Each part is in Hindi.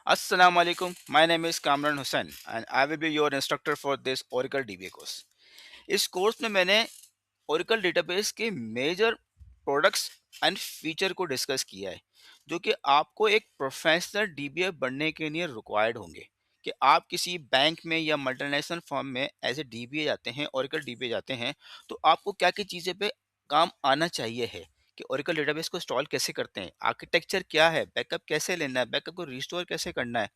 Assalamu alaikum. My name is Kamran Hussain and I will be your instructor for this Oracle DBA course. इस कोर्स में मैंने Oracle डेटाबेस के मेजर प्रोडक्ट्स एंड फीचर को डिस्कस किया है जो कि आपको एक प्रोफेशनल डीबीए बनने के लिए रिक्वायर्ड होंगे कि आप किसी बैंक में या मल्टीनेशनल फर्म में एज ए डीबीए जाते हैं, Oracle डीबीए जाते हैं, तो आपको क्या क्या चीज़ें पे काम आना चाहिए है कि Oracle डेटाबेस को इंस्टॉल कैसे करते हैं, आर्किटेक्चर क्या है, बैकअप कैसे लेना है, बैकअप को रिस्टोर कैसे करना है,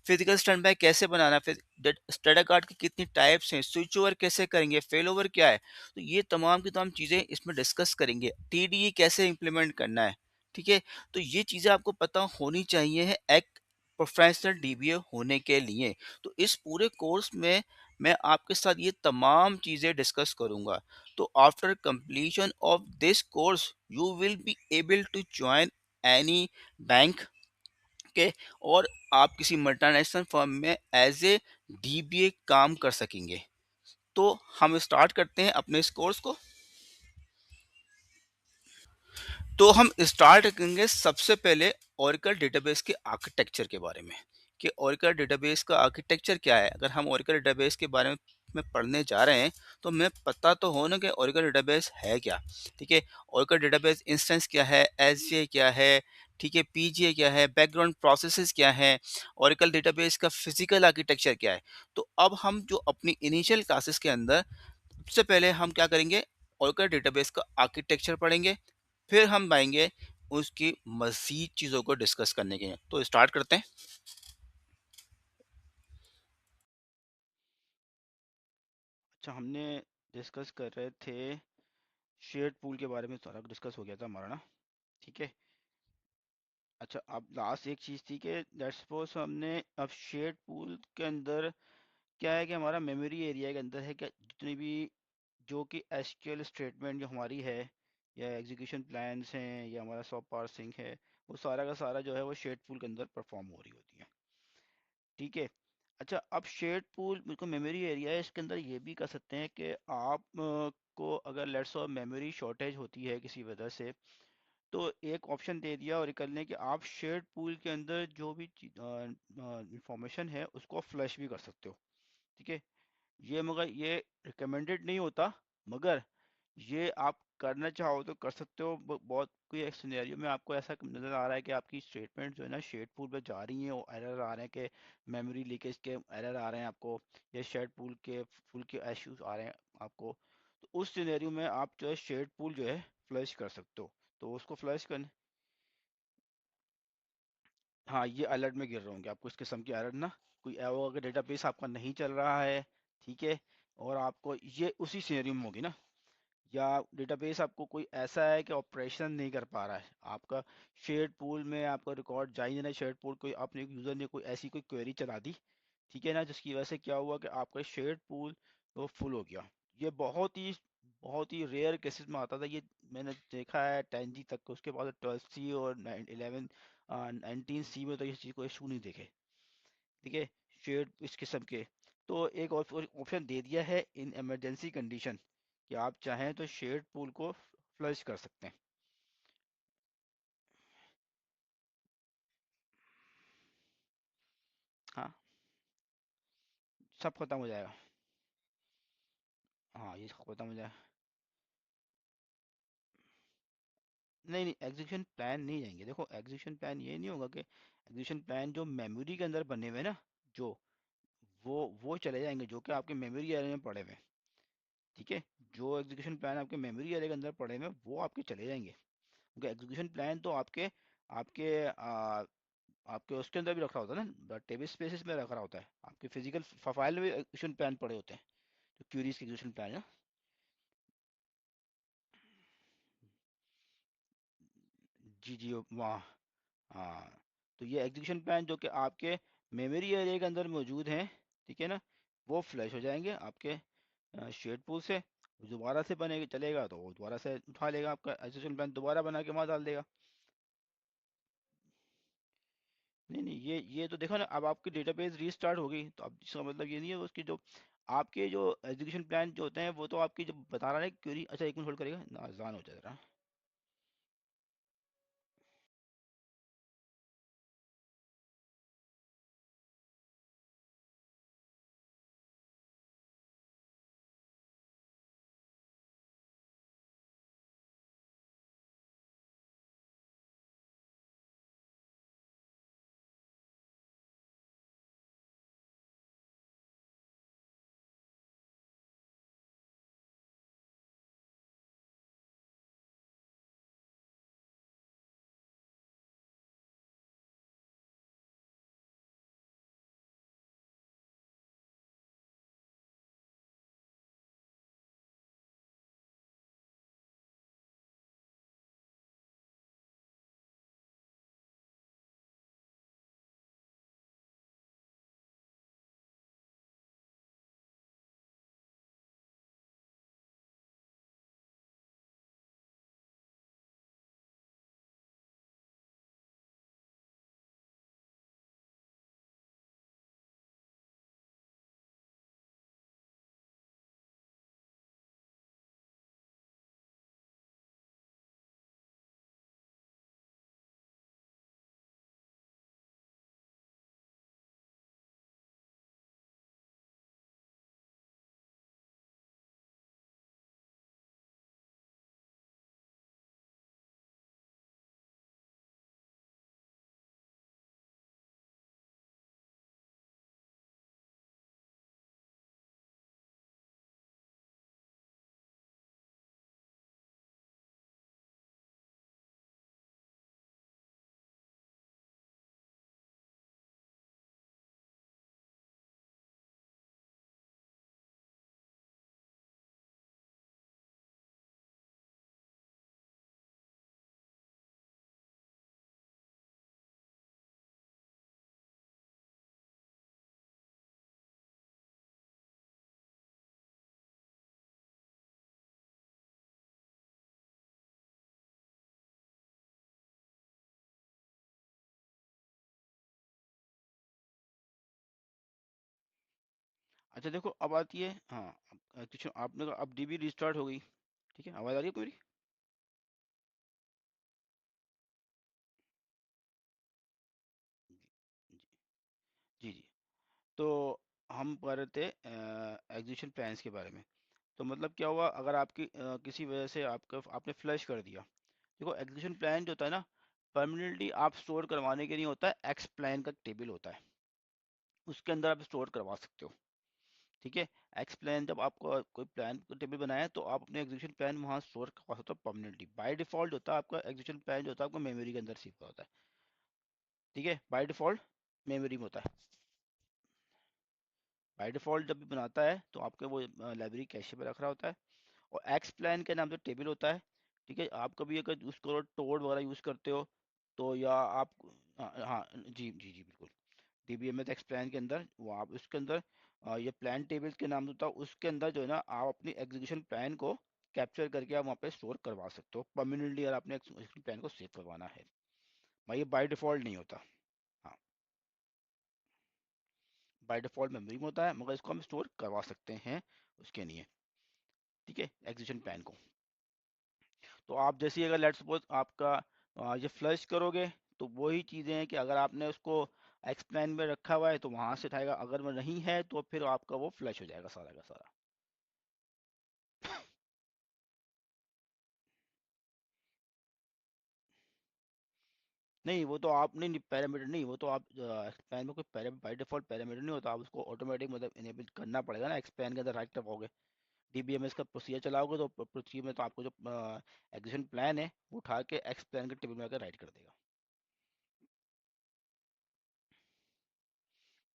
फिजिकल स्टैंड बाय कैसे बनाना, फिर स्टेटा कार्ड की कितनी टाइप्स हैं, स्विच ओवर कैसे करेंगे, फेल ओवर क्या है। तो ये तमाम की तमाम चीज़ें इसमें डिस्कस करेंगे। टीडीई कैसे इंप्लीमेंट करना है, ठीक है। तो ये चीज़ें आपको पता होनी चाहिए है एक प्रोफेशनल डीबीए होने के लिए। तो इस पूरे कोर्स में मैं आपके साथ ये तमाम चीज़ें डिस्कस करूंगा। तो after completion of this course you will be able to join any bank के, और आप किसी मल्टीनेशनल फर्म में एज ए डीबीए काम कर सकेंगे। तो हम स्टार्ट करते हैं अपने इस कोर्स को। तो हम स्टार्ट करेंगे सबसे पहले ओरेकल डेटाबेस के आर्किटेक्चर के बारे में कि ओरेकल डेटाबेस का आर्किटेक्चर क्या है। अगर हम ओरेकल डेटाबेस के बारे में पढ़ने जा रहे हैं तो हमें पता तो हो ना कि ओरेकल डेटाबेस है क्या। ठीक है, ओरेकल डेटाबेस इंस्टेंस क्या है, एसजीए क्या है, ठीक है, पीजीए क्या है, बैकग्राउंड प्रोसेसेस क्या है, ओरेकल डेटाबेस का फिजिकल आर्किटेक्चर क्या है। तो अब हम जो अपनी इनिशियल क्लासेस के अंदर सबसे पहले हम क्या करेंगे, ओरेकल डेटाबेस का आर्किटेक्चर पढ़ेंगे, फिर हम आएंगे उसकी मज़ीद चीज़ों को डिस्कस करने के लिए। तो स्टार्ट करते हैं। अच्छा, हमने डिस्कस कर रहे थे शेयर्ड पूल के बारे में, सारा डिस्कस हो गया था हमारा ना। ठीक है। अच्छा, अब लास्ट एक चीज़ थी कि लेट्स सपोज हमने अब शेयर्ड पूल के अंदर क्या है कि हमारा मेमोरी एरिया के अंदर है क्या, जितनी भी जो कि एसक्यूएल स्टेटमेंट जो हमारी है या एग्जीक्यूशन प्लान्स हैं या हमारा सॉफ्ट पार्सिंग है, वो सारा का सारा जो है वो शेयर्ड पूल के अंदर परफॉर्म हो रही होती है। ठीक है। अच्छा, अब शेयर्ड पूल बिल्कुल मेमोरी एरिया है, इसके अंदर ये भी कर सकते हैं कि आप को अगर लेट्स सो मेमोरी शॉर्टेज होती है किसी वजह से, तो एक ऑप्शन दे दिया और करने कि आप शेयर्ड पूल के अंदर जो भी इंफॉर्मेशन है उसको फ्लश भी कर सकते हो। ठीक है। ये मगर ये रिकमेंडेड नहीं होता, मगर ये आप करना चाहो तो कर सकते हो। बहुत कोई एक सिनेरियो में आपको ऐसा नज़र आ रहा है कि आपकी स्टेटमेंट जो है ना शेड पूल पे जा रही हैं और एरर आ रहे हैं कि मेमोरी लीकेज के एरर आ रहे हैं आपको, या शेड पूल के फुल के इश्यूज आ रहे हैं आपको। तो उस सिनेरियो में आप जो है शेड पूल जो है फ्लश कर सकते हो। तो उसको फ्लश करने, हाँ, ये अलर्ट में गिर रहे होंगे आपको इस किस्म की अलर्ट ना। कोई वो अगर डेटाबेस आपका नहीं चल रहा है, ठीक है, और आपको ये उसी सिनेरियो में होगी ना, या डेटाबेस आपको कोई ऐसा है कि ऑपरेशन नहीं कर पा रहा है आपका शेयर्ड पूल में, आपका रिकॉर्ड जा ही नहीं रहा शेयर्ड पूल, कोई आपने यूजर ने कोई ऐसी कोई क्वेरी चला दी, ठीक है ना, जिसकी वजह से क्या हुआ कि आपका शेयर्ड पूल वो फुल हो गया। ये बहुत ही रेयर केसेस में आता था ये। मैंने देखा है 10G तक, उसके बाद 12C और 11 19C में तो इस चीज़ को इशू नहीं देखे। ठीक है, शेयर्ड इस किस्म के। तो एक ऑप्शन दे दिया है इन इमरजेंसी कंडीशन कि आप चाहें तो शेयर्ड पूल को फ्लश कर सकते हैं। हाँ, सब खत्म हो जाएगा। हाँ, ये सब खत्म हो जाएगा। नहीं नहीं, एग्जीक्यूशन प्लान नहीं जाएंगे। देखो, एग्जीक्यूशन प्लान ये नहीं होगा कि एग्जीक्यूशन प्लान जो मेमोरी के अंदर बने हुए हैं ना, जो वो चले जाएंगे जो कि आपके मेमोरी एरिया में पड़े हुए हैं। ठीक है, जो एग्जीक्यूशन प्लान आपके मेमोरी एरिया के अंदर पड़े हुए हैं वो आपके चले जाएंगे, क्योंकि एग्जीक्यूशन प्लान तो आपके आपके आपके उसके अंदर भी रखा होता है ना, टेबल स्पेसिस में रखा होता है, आपके फिजिकल फाइल में भी एग्जीक्यूशन प्लान पड़े होते हैं, जो क्यूरीज के एग्जीक्यूशन प्लान है। जी जी, वहाँ। हाँ, तो ये एग्जीक्यूशन प्लान जो कि आपके मेमोरी एरिया के अंदर मौजूद हैं, ठीक है ना, वो फ्लैश हो जाएंगे आपके शेड पूल से। दोबारा से बनेगा चलेगा तो वो दोबारा से उठा लेगा, आपका एग्जीक्यूशन प्लान दोबारा बना के वहाँ डाल देगा। नहीं नहीं, ये तो देखो ना, अब आपकी डेटाबेस रीस्टार्ट हो गई, तो अब इसका मतलब ये नहीं है उसकी जो आपके जो एग्जीक्यूशन प्लान जो होते हैं वो तो आपकी जो बता रहा है क्वेरी। अच्छा, एक मिनट होल्ड करेगा ना, आसान हो जाएगा। अच्छा देखो, अब आती है, हाँ, कुछ आपने कहा अब डीबी रिस्टार्ट हो गई। ठीक है, आवाज़ आ रही है पूरी? जी जी जी जी। तो हम पढ़ रहे थे एग्जीक्यूशन प्लान्स के बारे में। तो मतलब क्या हुआ, अगर आपकी किसी वजह से आपका आपने फ्लश कर दिया। देखो, एग्जीक्यूशन प्लान जो होता है ना, परमानेंटली आप स्टोर करवाने के नहीं होता है, एक्स प्लान का टेबल होता है, उसके अंदर आप स्टोर करवा सकते हो। ठीक है, एक्स प्लान जब आपको कोई प्लान का टेबल बनाया है, तो आप अपने एग्जीक्यूशन प्लान वहाँ स्टोर करवा सकते हो परमानेंटली। बाय डिफॉल्ट होता है आपका एग्जीक्यूशन प्लान जो होता है आपको मेमोरी के अंदर सेव होता है। ठीक है, बाय डिफॉल्ट मेमोरी में होता है। बाय डिफॉल्ट जब भी बनाता है तो आपके वो लाइब्रेरी कैशे पे रख रहा होता है। और एक्स प्लान के नाम से टेबल होता है। ठीक है, आप कभी अगर उसको टोड वगैरह यूज़ करते हो तो, या आप, हाँ हाँ, जी जी जी बिल्कुल, डीबीएमएस एक्स प्लान के अंदर वो आप उसके अंदर ये प्लान टेबल्स के नाम होता है, उसके अंदर जो है ना आप अपनी एग्जीक्यूशन प्लान को कैप्चर करके आप वहाँ पे स्टोर करवा सकते हो परमानेंटली, अगर आपने एग्जीक्यूशन प्लान को सेव करवाना है। भाई ये बाय डिफॉल्ट नहीं होता। हाँ, बाय डिफॉल्ट मेमोरी में होता है, मगर इसको हम स्टोर करवा सकते हैं उसके लिए। ठीक है, एग्जीक्यूशन प्लान को। तो आप जैसे ही अगर लेट्स सपोज आपका ये फ्लश करोगे, तो वही चीज़ें हैं कि अगर आपने उसको एक्सप्लेन में रखा हुआ है तो वहां से उठाएगा, अगर वो नहीं है तो फिर आपका वो फ्लश हो जाएगा सारा का सारा। नहीं, वो तो आप नहीं, पैरामीटर नहीं, वो तो आप एक्सप्लेन में कोई बाई डिफॉल्ट पैरामीटर नहीं होता, आप उसको ऑटोमेटिक मतलब इनेबल करना पड़ेगा ना, एक्सप्लेन के अंदर राइट करवाओगे, डीबीएमएस का प्रोसीजर चलाओगे तो प्रोसीजर में तो आपको जो एग्जीक्यूशन प्लान है वो उठा के एक्सप्लेन के टेबल में आकर राइट कर देगा।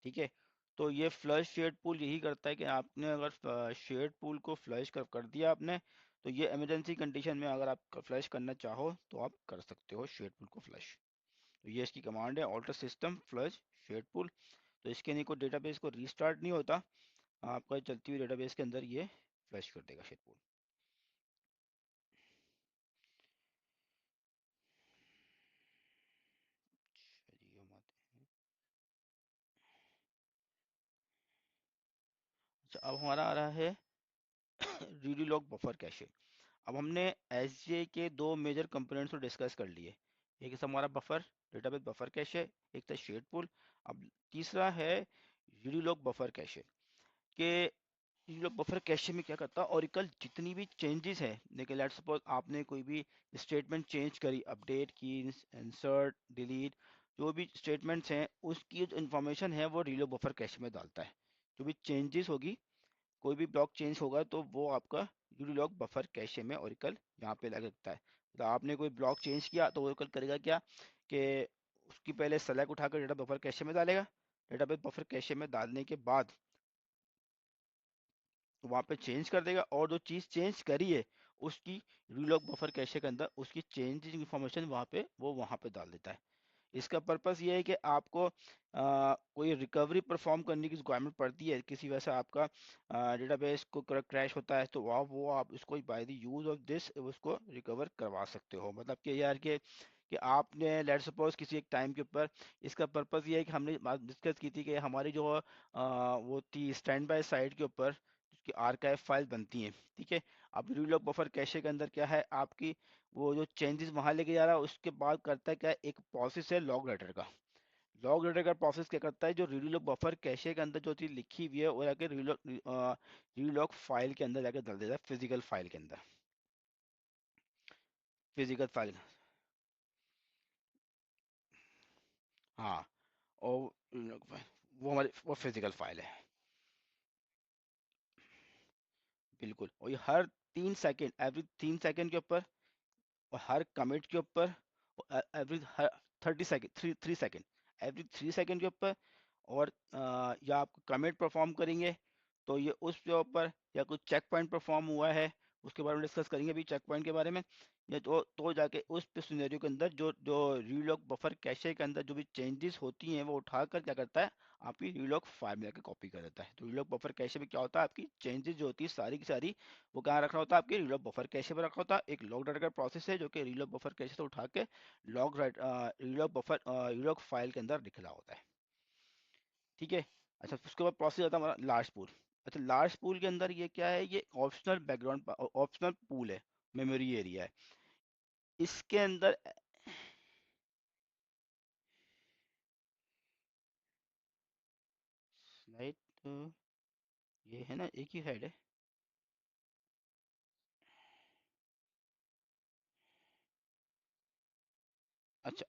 ठीक है, तो ये फ्लश शेड पूल यही करता है कि आपने अगर शेड पूल को फ्लश कर दिया आपने, तो ये इमरजेंसी कंडीशन में अगर आप फ्लश करना चाहो तो आप कर सकते हो शेड पूल को फ्लश। तो ये इसकी कमांड है, alter system flush shared pool. तो इसके नहीं कोई डेटाबेस को रीस्टार्ट नहीं होता, आपका चलती हुई डेटाबेस के अंदर ये फ्लश कर देगा शेड पूल। चलिए हम आते हैं। अच्छा, अब हमारा आ रहा है रीडी लॉग बफर कैशे। अब हमने एसजे के दो मेजर कंपोनेंट्स को डिस्कस कर लिए। एक है हमारा बफर, डेटाबेस बफर कैशे, एक था शेड पूल। अब तीसरा है यूनिलॉग बफर कैशे। के यूनिलॉग बफर कैशे में क्या करता है, ओरेकल जितनी भी चेंजेस है, देखिए लेट्स सपोज आपने कोई भी स्टेटमेंट चेंज करी, अपडेट की, इंसर्ट, डिलीट, जो भी स्टेटमेंट्स हैं उसकी जो इन्फॉर्मेशन है वो रीलॉग बफर कैशे में डालता है। जो भी चेंजेस होगी, कोई भी ब्लॉक चेंज होगा तो वो आपका यूनिलॉग बफर कैशे में ओरेकल यहाँ पे लग सकता है। तो आपने कोई ब्लॉक चेंज किया तो ओरेकल करेगा क्या कि उसकी पहले सेलेक्ट उठाकर डेटा बफर कैशे में डालेगा, डेटाबेस बफर कैशे में डालने के बाद वहाँ पे चेंज कर देगा, और जो चीज़ चेंज करी है उसकी रीलॉग बफर कैशे के अंदर उसकी चेंज इन्फॉर्मेशन वहाँ पे वो वहाँ पे डाल देता है। इसका पर्पस ये है कि आपको कोई रिकवरी परफॉर्म करने की रिक्वायरमेंट पड़ती है, किसी वजह से आपका डेटाबेस को क्रैश होता है, तो वो आप इसको by the use of this उसको रिकवर करवा सकते हो। मतलब कि यार कि आपने लेट सपोज किसी एक टाइम के ऊपर, इसका पर्पस ये है कि हमने बात डिस्कस की थी कि हमारी जो वो थी स्टैंड बाय साइड के ऊपर जिसकी आर्काइव फाइल बनती हैं। ठीक है, अब रीलॉग बफर कैशे के अंदर क्या है, आपकी वो जो चेंजेस वहां लेके जा रहा है उसके बाद करता है क्या, एक प्रोसेस है लॉग राइटर का। लॉग राइटर का प्रोसेस क्या करता है, जो रीलॉग बफर कैशे के अंदर जो चीज लिखी हुई है वो जाके रीलॉग फाइल के अंदर जाके डाल देता है, फिजिकल फाइल के अंदर। फिजिकल फाइल, हाँ, और relog file, वो हमारी वो फिजिकल फाइल है। बिल्कुल, और ये हर 3 सेकेंड, एवरी 3 सेकेंड के ऊपर, और हर कमिट के ऊपर, every 30 second, 3 second, every 3 second के ऊपर, और या आप कमिट परफॉर्म करेंगे तो ये उसके ऊपर, या कुछ चेक पॉइंट परफॉर्म हुआ है उसके बारे में डिस्कस करेंगे अभी, चेक पॉइंट के बारे में। या तो जाके उस सिनेरियो के अंदर जो जो रीलॉग बफर कैशे के अंदर जो भी चेंजेस होती हैं वो उठाकर क्या करता है, आपकी रीलॉग फाइल में जाके कॉपी कर देता है। तो रीलॉग बफर कैशे में क्या होता है, आपकी चेंजेस जो होती है सारी की सारी वो कहाँ रखा होता है, आपके रीलॉग बफर कैशे में रखा होता है। एक लॉग राइटर का प्रोसेस है जो कि रीलॉग बफर कैशे से उठा के रीलॉग फाइल के अंदर लिख रहा होता है। ठीक है, अच्छा, उसके बाद प्रोसेस आता है हमारा लास्ट पूल। अच्छा, लास्ट पूल के अंदर ये क्या है, ये ऑप्शनल बैकग्राउंड ऑप्शनल पूल है, मेमोरी एरिया है इसके अंदर। स्लाइड तो ये है ना, एक ही साइड है। अच्छा,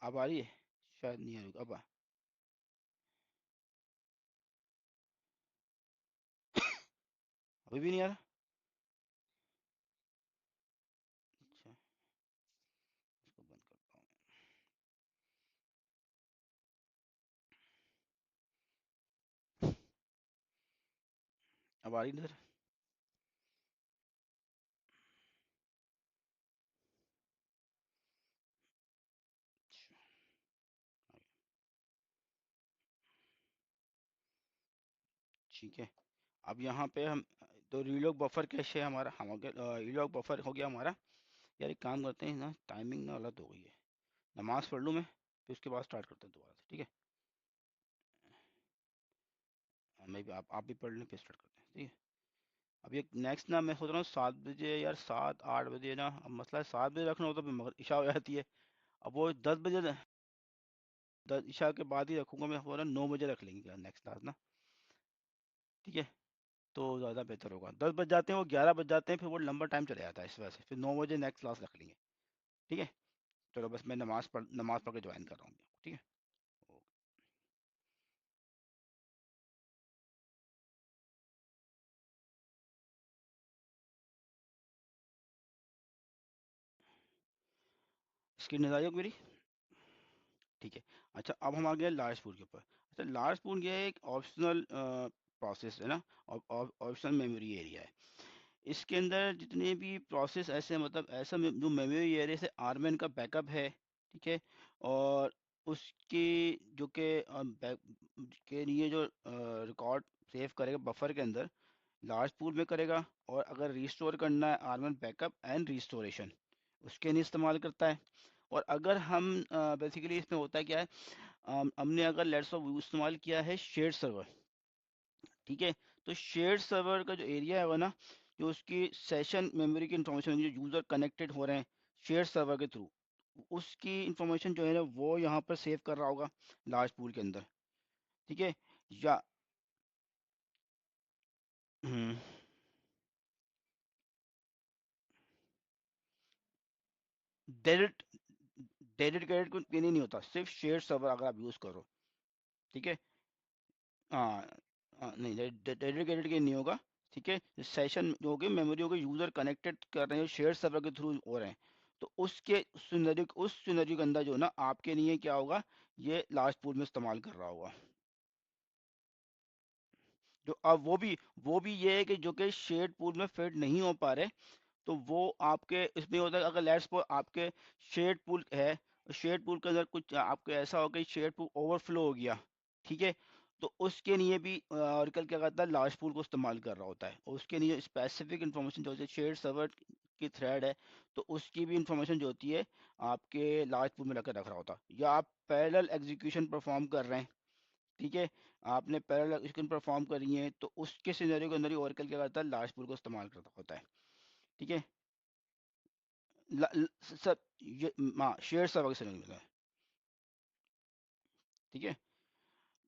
अब आ रही है, शायद नहीं आ रही, अब अभी भी नहीं आ रहा। अच्छा, इसको बंद करता हूँ। अब आ रही नजर। अच्छा, ठीक है। अब यहाँ पे हम, तो रीलॉग बफर कैसे है हमारा, हम हो गया रीलॉग बफर हो गया हमारा। यार एक काम करते हैं ना, टाइमिंग ना गलत हो गई है। नमाज पढ़ लूँ मैं, फिर उसके बाद स्टार्ट करते हैं दोबारा से, ठीक है। मैं भी, आप भी पढ़ लें, फिर स्टार्ट करते हैं, ठीक है। अब ये नेक्स्ट ना, मैं सोच रहा हूँ 7 बजे, यार 7 8 बजे ना, अब मसला है 7 बजे रखना हो तो फिर मगर इशा हो जाती है। अब वो 10 बजे, 10 इशा के बाद ही रखूंगा मैं, हो रहा 9 बजे रख लेंगे नेक्स्ट क्लास ना, ठीक है। तो ज़्यादा बेहतर होगा, 10 बज जाते हैं, वो 11 बज जाते हैं, फिर वो लंबा टाइम चले जाता है, इस वजह से फिर 9 बजे नेक्स्ट क्लास रख लेंगे, ठीक है। चलो बस मैं नमाज पढ़ के ज्वाइन कर रहा हूँ, ठीक है। ओके। स्क्रीन नजर आई होगी मेरी, ठीक है। अच्छा, अब हम आ गए लार्ज पूल के ऊपर। अच्छा, लार्ज पूल ये एक ऑप्शनल प्रोसेस है ना, ऑप्शनल मेमोरी एरिया है। इसके अंदर जितने भी प्रोसेस ऐसे, मतलब ऐसा जो मेमोरी एरिया से आरमैन का बैकअप है, ठीक है। और उसकी जो के के लिए जो रिकॉर्ड सेव करेगा बफर के अंदर, लार्ज पूल में करेगा। और अगर रिस्टोर करना है आरमैन बैकअप एंड रिस्टोरेशन, उसके लिए इस्तेमाल करता है। और अगर हम बेसिकली इसमें होता है क्या है, हमने अगर लेट्स इस्तेमाल किया है शेयर सर्वर, ठीक है। तो शेयर सर्वर का जो एरिया है वो ना, जो उसकी सेशन मेमोरी की इंफॉर्मेशन, जो यूजर कनेक्टेड हो रहे हैं शेयर सर्वर के थ्रू, उसकी इंफॉर्मेशन जो है ना वो यहाँ पर सेव कर रहा होगा लार्ज पूल के अंदर, ठीक है। या डेडिट डेडिकेटेड को ये नहीं होता, सिर्फ शेयर सर्वर अगर आप यूज करो, ठीक है। हाँ, नहीं, डेडिकेटेड के नहीं होगा, ठीक है। सेशन जो होगी, मेमोरी होगी, यूजर कनेक्टेड कर रहे हैं शेयर सर्वर के थ्रू हो रहे हैं, तो उस सिनेरियो के अंदर जो है ना, आपके लिए क्या होगा, ये लास्ट पूल में इस्तेमाल कर रहा होगा। जो अब वो भी ये है कि जो कि शेयर्ड पूल में फिट नहीं हो पा रहे, तो वो आपके इसमें होता है। अगर लेट्स सपोज आपके शेयर्ड पूल है, शेयर्ड पूल के अंदर कुछ आपके ऐसा हो कि शेयर्ड पूल ओवरफ्लो हो गया, ठीक है। तो उसके लिए भी ऑरेकल क्या करता है, लार्ज पूल को इस्तेमाल कर रहा होता है, और उसके लिए स्पेसिफिक इंफॉर्मेशन जो होती है, शेयर्ड सर्वर की थ्रेड है, तो उसकी भी इंफॉर्मेशन जो होती है आपके लार्ज पूल में रख रहा होता है। या आप पैरेलल एग्जीक्यूशन परफॉर्म कर रहे हैं, ठीक है, आपने पैरेलल एग्जीक्यूशन परफॉर्म करी है, तो उसके सिनेरियो के अंदर ही ऑरेकल क्या करता है, लार्ज पूल को इस्तेमाल करता होता है, ठीक है। सब ये शेयर सर्वर से नहीं मिला है, ठीक है।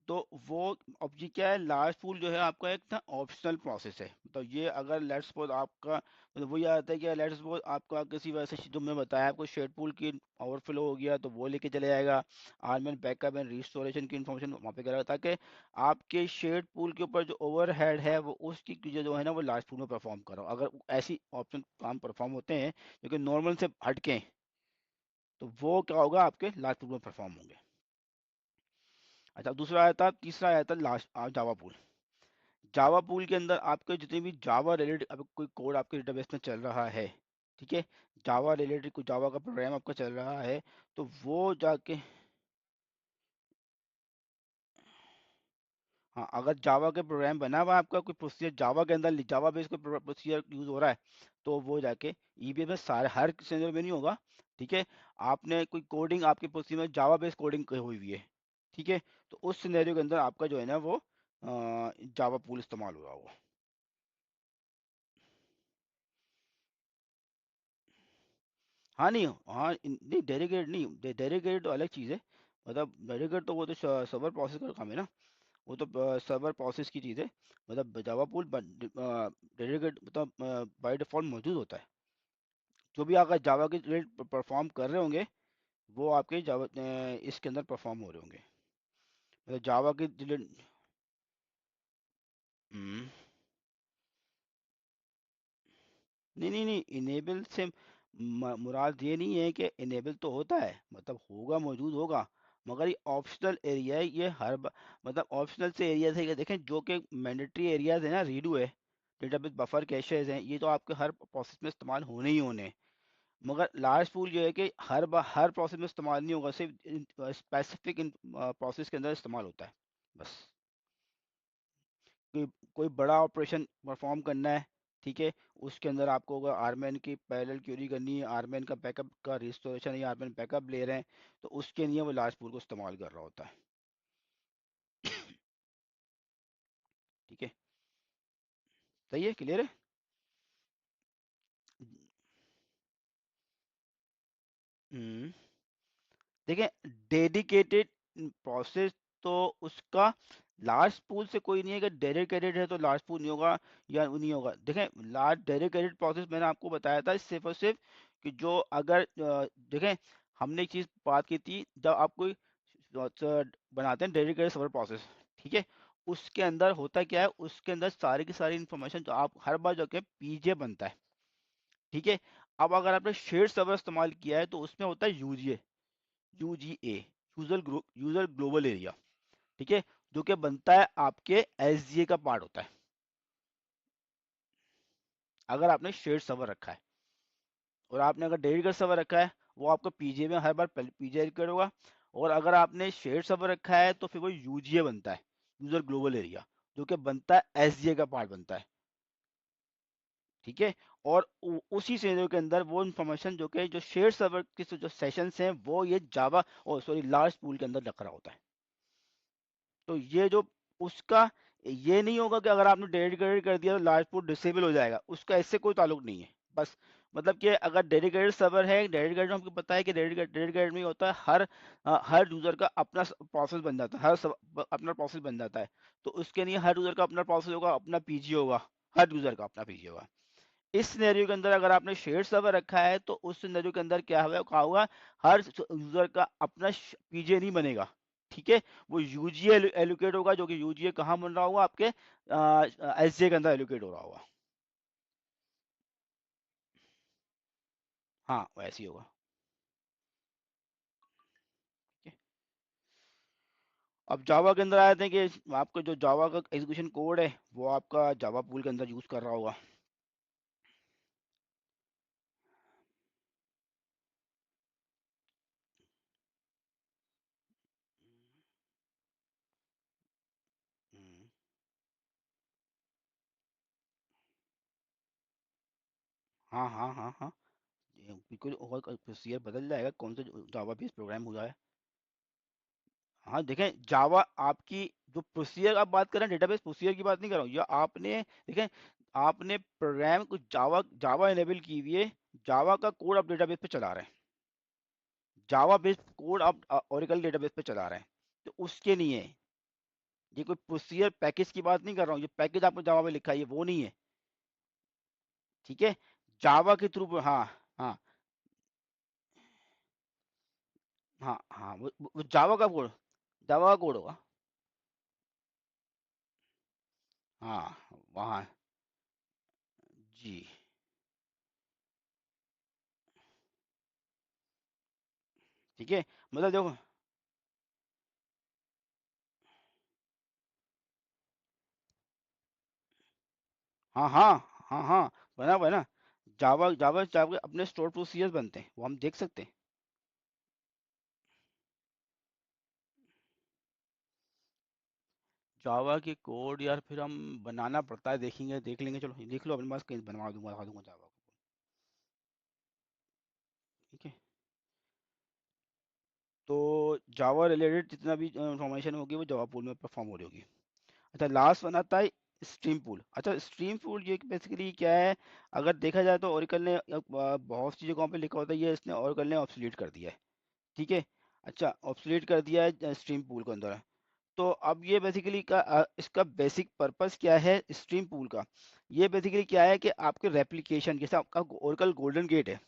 तो वो, अब ये क्या है, लार्ज पूल जो है आपका एक ना ऑप्शनल प्रोसेस है। तो ये अगर लेट्स सपोज आपका, मतलब वो ये आता है कि लेट्स सपोज आपका किसी वजह से, जो मैं बताया आपको, शेड पूल की ओवरफ्लो हो गया, तो वो लेके चले जाएगा आर्मेंट बैकअप एंड रिस्टोरेशन की इन्फॉर्मेशन वहाँ पे करेगा, ताकि आपके शेड पूल के ऊपर जो ओवरहेड है वो उसकी चीज़ें जो है ना वो लार्ज पूल में परफॉर्म करो। अगर ऐसी ऑप्शन काम परफॉर्म होते हैं जो कि नॉर्मल से हटके हैं, तो वो क्या होगा, आपके लार्ज पूल में परफॉर्म होंगे। अच्छा, दूसरा आया था, तीसरा आया था लास्ट जावा पूल। जावा पूल के अंदर आपके जितने भी जावा रिलेटेड अब कोई कोड आपके डेटाबेस में चल रहा है, ठीक है, जावा रिलेटेड कोई जावा का प्रोग्राम आपका चल रहा है, तो वो जाके, हाँ, अगर जावा के प्रोग्राम बना हुआ है आपका, कोई प्रोसीजर जावा के अंदर जावा बेस्ड कोई प्रोसीजर यूज हो रहा है, तो वो जाके ईबीएम में सारे हर सिनेरियो में नहीं होगा, ठीक है। आपने कोई कोडिंग आपके प्रोसीजर में जावा बेस्ड कोडिंग हुई हुई है, ठीक है, तो उस सिनेरियो के अंदर आपका जो है ना वो जावा पूल इस्तेमाल हो रहा होगा। हाँ नहीं, हाँ नहीं, डेडिकेटेड नहीं, डेडिकेटेड तो अलग चीज़ है। मतलब डेडिकेटेड तो वो तो सर्वर प्रोसेस का काम है ना, वो तो सर्वर प्रोसेस की चीज़ है। मतलब जावा पूल डेडिकेट मतलब बाय डिफॉल्ट मौजूद होता है। जो भी अगर जावा के रिलेटेड परफॉर्म कर रहे होंगे वो आपके जावा इसके अंदर परफॉर्म हो रहे होंगे, मतलब जावा के रिलेटेड। हम्म, नहीं नहीं नहीं, इनेबल से मुराद ये नहीं है कि इनेबल तो होता है, मतलब होगा, मौजूद होगा, मगर ये ऑप्शनल एरिया है। ये मतलब ऑप्शनल से एरिया है, देखें जो कि मैंडेटरी एरियाज है ना, रीडू है, डेटाबेस बफर कैशेज हैं, ये तो आपके हर प्रोसेस में इस्तेमाल होने ही होने हैं। मगर लार्ज पूल जो है कि हर प्रोसेस में इस्तेमाल नहीं होगा, सिर्फ स्पेसिफिक प्रोसेस के अंदर इस्तेमाल होता है बस। कोई कोई बड़ा ऑपरेशन परफॉर्म करना है, ठीक है, उसके अंदर आपको अगर आरमैन की पैरेलल क्यूरी करनी है, आरमैन का बैकअप का रिस्टोरेशन या आरमैन बैकअप ले रहे हैं, तो उसके लिए वो लार्ज पूल को इस्तेमाल कर रहा होता है। ठीक है, सही है, क्लियर है। हम्म, देखिए, डेडिकेटेड प्रोसेस तो उसका लार्ज पूल से कोई नहीं है कि डेडिकेटेड है तो लार्ज पूल नहीं होगा या नहीं होगा। देखें, लार्ज डेडिकेटेड प्रोसेस मैंने आपको बताया था सिर्फ और सिर्फ कि जो अगर देखें, हमने एक चीज बात की थी, जब आप कोई बनाते हैं डेडिकेटेड सर्वर प्रोसेस, ठीक है, उसके अंदर होता क्या है, उसके अंदर सारी की सारी इंफॉर्मेशन जो आप हर बार जो है पीजे बनता है, ठीक है। अब अगर आपने शेयर सर्वर इस्तेमाल किया है तो उसमें होता है UGA, UGA, user global area, ठीक है, जो कि बनता है आपके एसजीए का पार्ट होता है अगर आपने शेयर सर्वर रखा है। और आपने अगर डेडिकेटेड सर्वर रखा है वो आपको पीजे में हर बार पीजे रिक्वेस्ट होगा। और अगर आपने शेयर सर्वर रखा है तो फिर वो यूजीए बनता है, यूजर ग्लोबल एरिया, जो कि बनता है एसजीए का पार्ट बनता है, ठीक है। और उसी सिनेरियो के अंदर वो इन्फॉर्मेशन जो कि जो शेयर सर्वर के जो सेशंस हैं वो ये जावा और सॉरी लार्ज पूल के अंदर रख रहा होता है। तो ये जो उसका ये नहीं होगा कि अगर आपने डेडिकेटेड कर दिया तो लार्ज पोर्ट डिसेबल हो जाएगा, उसका इससे कोई ताल्लुक नहीं है बस। मतलब कि अगर डेडिकेटेड सर्वर है, डेडिकेटेड हमको पता है कि डेडिकेटेड में होता है हर यूजर का अपना प्रोसेस बन जाता है, अपना प्रोसेस बन जाता है। तो उसके लिए हर यूजर का अपना प्रोसेस होगा, अपना पीजी होगा, हर यूजर का अपना पीजी होगा। इस सिनेरियो के अंदर अगर आपने शेयर सर्वर रखा है तो उस सिनेरियो के अंदर क्या होगा, हर यूजर का अपना पीजे नहीं बनेगा, ठीक है। वो यूजीए एलोकेट होगा, जो कि यूजीए कहाँ बन रहा होगा, आपके एसजे के अंदर एलोकेट हो रहा होगा। हाँ वैसे ही होगा। ठीक है? अब जावा के अंदर आते हैं कि आपका जो जावा का एग्जीक्यूशन कोड है वो आपका जावा पूल के अंदर यूज कर रहा होगा। हम्म, हाँ हाँ हाँ हाँ, ये बिल्कुल, और प्रोसीजर बदल जाएगा, कौन सा जावा बेस्ड प्रोग्राम हुआ है। हाँ देखें, जावा आपकी जो प्रोसीजर आप बात कर रहे हैं, डेटाबेस प्रोसीजर की बात नहीं कर रहा हूँ, या आपने देखें, आपने प्रोग्राम को जावा जावा इनेबल की हुई है, जावा का कोड आप डेटाबेस पे चला रहे हैं, जावा बेस्ड कोड आप ओरेकल डेटाबेस पे चला रहे हैं, तो उसके लिए ये कोई प्रोसीजर पैकेज की बात नहीं कर रहा हूँ, ये पैकेज आपने जावा में लिखा है ये वो नहीं है, ठीक है। जावा के थ्रू, हाँ हाँ हाँ हाँ, वो जावा का कोड, जावा का कोड होगा। हाँ वहाँ, जी, ठीक है, मतलब देखो, हाँ हाँ हाँ हाँ, बना हुआ है ना, जावा जावा जावा के अपने स्टोर प्रोसीजर्स बनते हैं, वो हम देख सकते हैं। जावा के कोड यार फिर हम बनाना पड़ता है, देखेंगे, देख लेंगे, चलो देख लो, अपने पास कहीं बनवा दूंगा, दिखा दूंगा जावा को, ठीक है। तो जावा रिलेटेड जितना भी इंफॉर्मेशन होगी वो जावा पूल में परफॉर्म हो रही होगी। अच्छा, लास्ट वन आता है स्ट्रीम पूल। अच्छा, स्ट्रीम पूल ये बेसिकली क्या है? अगर देखा जाए तो ओरेकल ने बहुत सी जगहों पे लिखा होता है ये इसने ओरेकल ने ऑब्सोलीट कर दिया है। ठीक है। अच्छा, ऑब्सोलीट कर दिया है स्ट्रीम पूल के अंदर। तो अब ये बेसिकली इसका बेसिक पर्पस क्या है स्ट्रीम पूल का? ये बेसिकली क्या है कि आपके रेप्लिकेशन, जैसे आपका ओरेकल गोल्डन गेट है,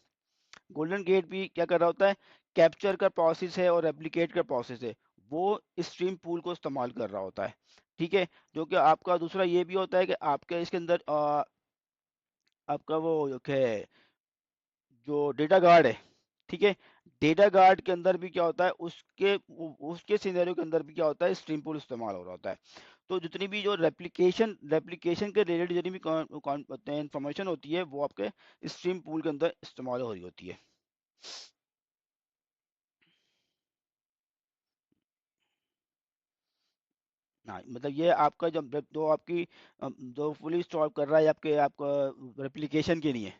गोल्डन गेट भी क्या कर रहा होता है? कैप्चर का प्रोसेस है और रेप्लिकेट का प्रोसेस है, वो स्ट्रीम पूल को इस्तेमाल कर रहा होता है। ठीक है। जो कि आपका दूसरा ये भी होता है कि आपके इसके अंदर आपका वो क्या है, जो डेटा गार्ड है। ठीक है। डेटा गार्ड के अंदर भी क्या होता है, उसके सिनेरियो के अंदर भी क्या होता है, स्ट्रीम पूल इस्तेमाल हो रहा होता है। तो जितनी भी जो रेप्लिकेशन के रिलेटेड जितनी भी इंफॉर्मेशन होती है वो आपके स्ट्रीम पूल के अंदर इस्तेमाल हो रही होती है। हाँ, मतलब ये आपका जब जब जो आपकी जो फुली इंस्टॉल कर रहा है आपके आपका रेप्लिकेशन के लिए,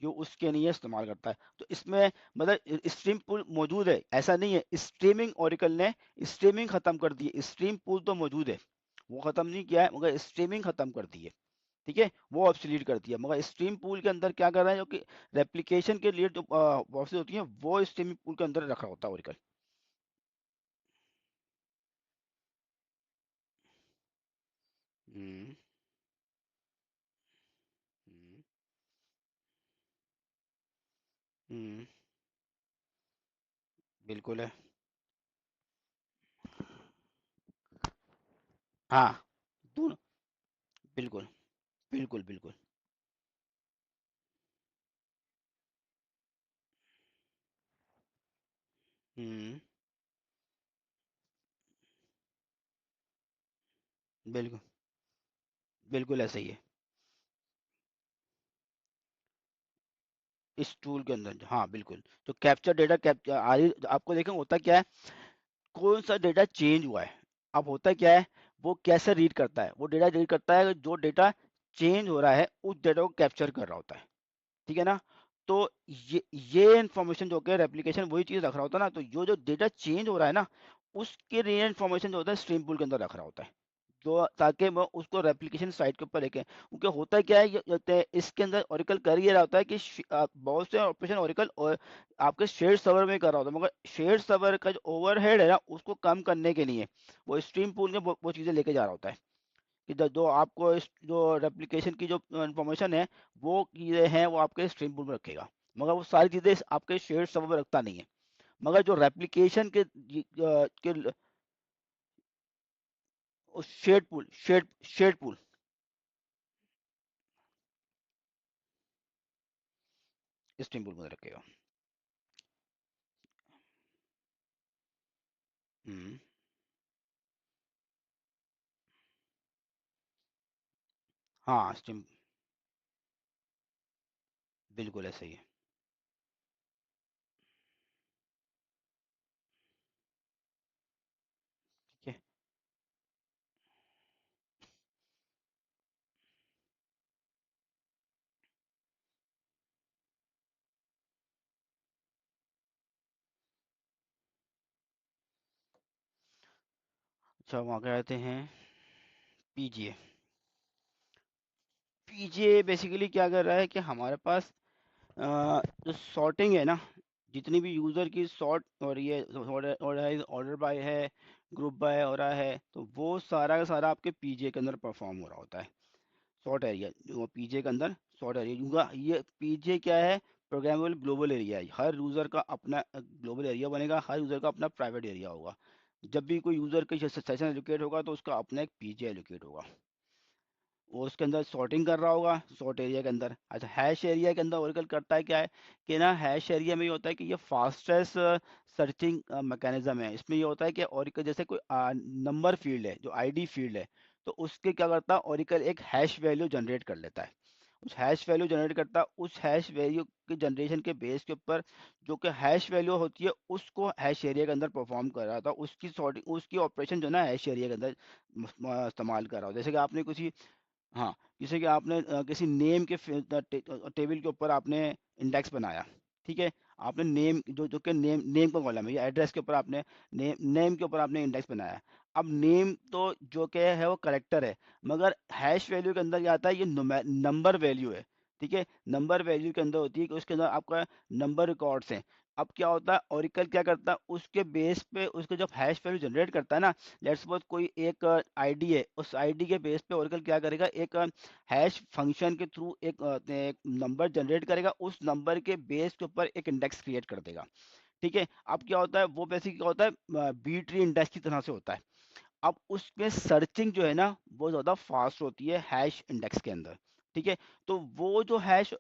जो उसके लिए इस्तेमाल करता है। तो इसमें मतलब स्ट्रीम पूल मौजूद है, ऐसा नहीं है स्ट्रीमिंग ओरेकल ने स्ट्रीमिंग खत्म कर दी है। स्ट्रीम पूल तो मौजूद है, वो खत्म नहीं किया है, मगर स्ट्रीमिंग खत्म कर दी है। ठीक है, वो ऑब्सोलीट कर दिया, मगर स्ट्रीम पूल के अंदर क्या कर रहा है, जो कि रेप्लिकेशन के लिए जो प्रोसेस होती है वो स्ट्रीमिंग पूल के अंदर रखा होता है ओरेकल। हम्म। हम्म। हम्म। बिल्कुल है। हाँ, दोनों। बिल्कुल। बिल्कुल। बिल्कुल। हम्म। बिल्कुल। बिल्कुल ऐसा ही है इस टूल के अंदर। हाँ बिल्कुल। तो कैप्चर डेटा कैप्चर आपको देखें होता क्या है, कौन सा डेटा चेंज हुआ है। अब होता क्या है, वो कैसे रीड करता है, वो डेटा रीड करता है जो डेटा चेंज हो रहा है उस डेटा को कैप्चर कर रहा होता है। ठीक है ना? तो ये इंफॉर्मेशन जो है रेप्लिकेशन वही चीज रख रहा होता है ना, तो जो जो डेटा चेंज हो रहा है ना, उसके लिए इंफॉर्मेशन जो होता है स्ट्रीम पूल के अंदर रख रहा होता है, जो ताकि वो उसको रेप्लिकेशन साइट के ऊपर लेके, क्योंकि होता क्या है इसके अंदर ओरेकल कर ये रहा होता है कि बहुत से ऑपरेशन ओरेकल और आपके शेयर सर्वर में कर रहा होता है, मगर शेयर सर्वर का जो ओवरहेड है ना उसको कम करने के लिए वो स्ट्रीम पूल में वो चीजें लेके जा रहा होता है, कि जो आपको जो रेप्लिकेशन की जो इंफॉर्मेशन है वो चीजें हैं वो आपके स्ट्रीम पूल में रखेगा, मगर वो सारी चीजें आपके शेयर सर्वर में रखता नहीं है। मगर जो रेप्लिकेशन के शेड पूल स्ट्रीम पूल में रखेगा। हम्म। हाँ स्ट्रीम। बिल्कुल ऐसा ही है। ठीक है। अच्छा, वहाँ क्या कहते हैं, पीजीए। पीजीए बेसिकली क्या कर रहा है कि हमारे पास जो सॉर्टिंग है ना, जितनी भी यूज़र की सॉर्ट और ये ऑर्डर बाय है, ग्रुप बाय हो रहा है, तो वो सारा का सारा आपके पीजीए के अंदर परफॉर्म हो रहा होता है। सॉर्ट एरिया जो पीजे के अंदर, सॉर्ट एरिया क्योंकि ये पीजे क्या है, प्रोग्रामेबल ग्लोबल एरिया है। हर यूज़र का अपना ग्लोबल एरिया बनेगा, हर यूज़र का अपना प्राइवेट एरिया होगा। जब भी कोई यूज़र का सेशन एलोकेट होगा तो उसका अपना एक पीजे एलोकेट होगा, वो उसके अंदर सॉर्टिंग कर रहा होगा सॉर्ट एरिया के अंदर। अच्छा, हैश एरिया के अंदर ओरेकल करता है क्या है कि ना, हैश एरिया में ये होता है कि ये फास्टेस्ट सर्चिंग मैकेनिज्म है। इसमें ये होता है कि ओरेकल जैसे कोई नंबर फील्ड है, जो आईडी फील्ड है, तो उसके क्या करता है ओरेकल एक हैश वैल्यू जनरेट कर लेता है। उस हैश वैल्यू जनरेट करता है, उस हैश वैल्यू के जनरेशन के बेस के ऊपर जो कि हैश वैल्यू होती है उसको हैश एरिया के अंदर परफॉर्म कर रहा था, उसकी सॉर्टिंग उसकी ऑपरेशन जो है ना हैश एरिया के अंदर इस्तेमाल कर रहा हो। जैसे कि आपने किसी, हाँ, जैसे कि आपने किसी नेम के टेबल के ऊपर आपने इंडेक्स बनाया। ठीक है। आपने नेम जो जो कि नेम का कॉलम है, या एड्रेस के ऊपर आपने नेम के ऊपर आपने इंडेक्स बनाया है। अब नेम तो जो कि है वो करेक्टर है, मगर हैश वैल्यू के अंदर क्या आता है, ये नंबर वैल्यू है। ठीक है, नंबर वैल्यू के अंदर होती है कि उसके अंदर आपका नंबर रिकॉर्ड्स हैं। अब क्या होता है, ओरेकल क्या करता है, उसके बेस पे उसके जब हैश वैल्यू जनरेट करता है ना, लेट्स सपोज कोई एक आईडी है, उस आईडी के बेस पे ओरेकल क्या करेगा, एक हैश फंक्शन के थ्रू एक नंबर जनरेट करेगा, उस नंबर के बेस के ऊपर एक इंडेक्स क्रिएट कर देगा। ठीक है, अब क्या होता है, वो बेसिक क्या होता है, बी ट्री इंडेक्स की तरह से होता है। अब उसमें सर्चिंग जो है ना, वो ज़्यादा फास्ट होती है हैश इंडेक्स के अंदर। ठीक है, तो वो जो हैश,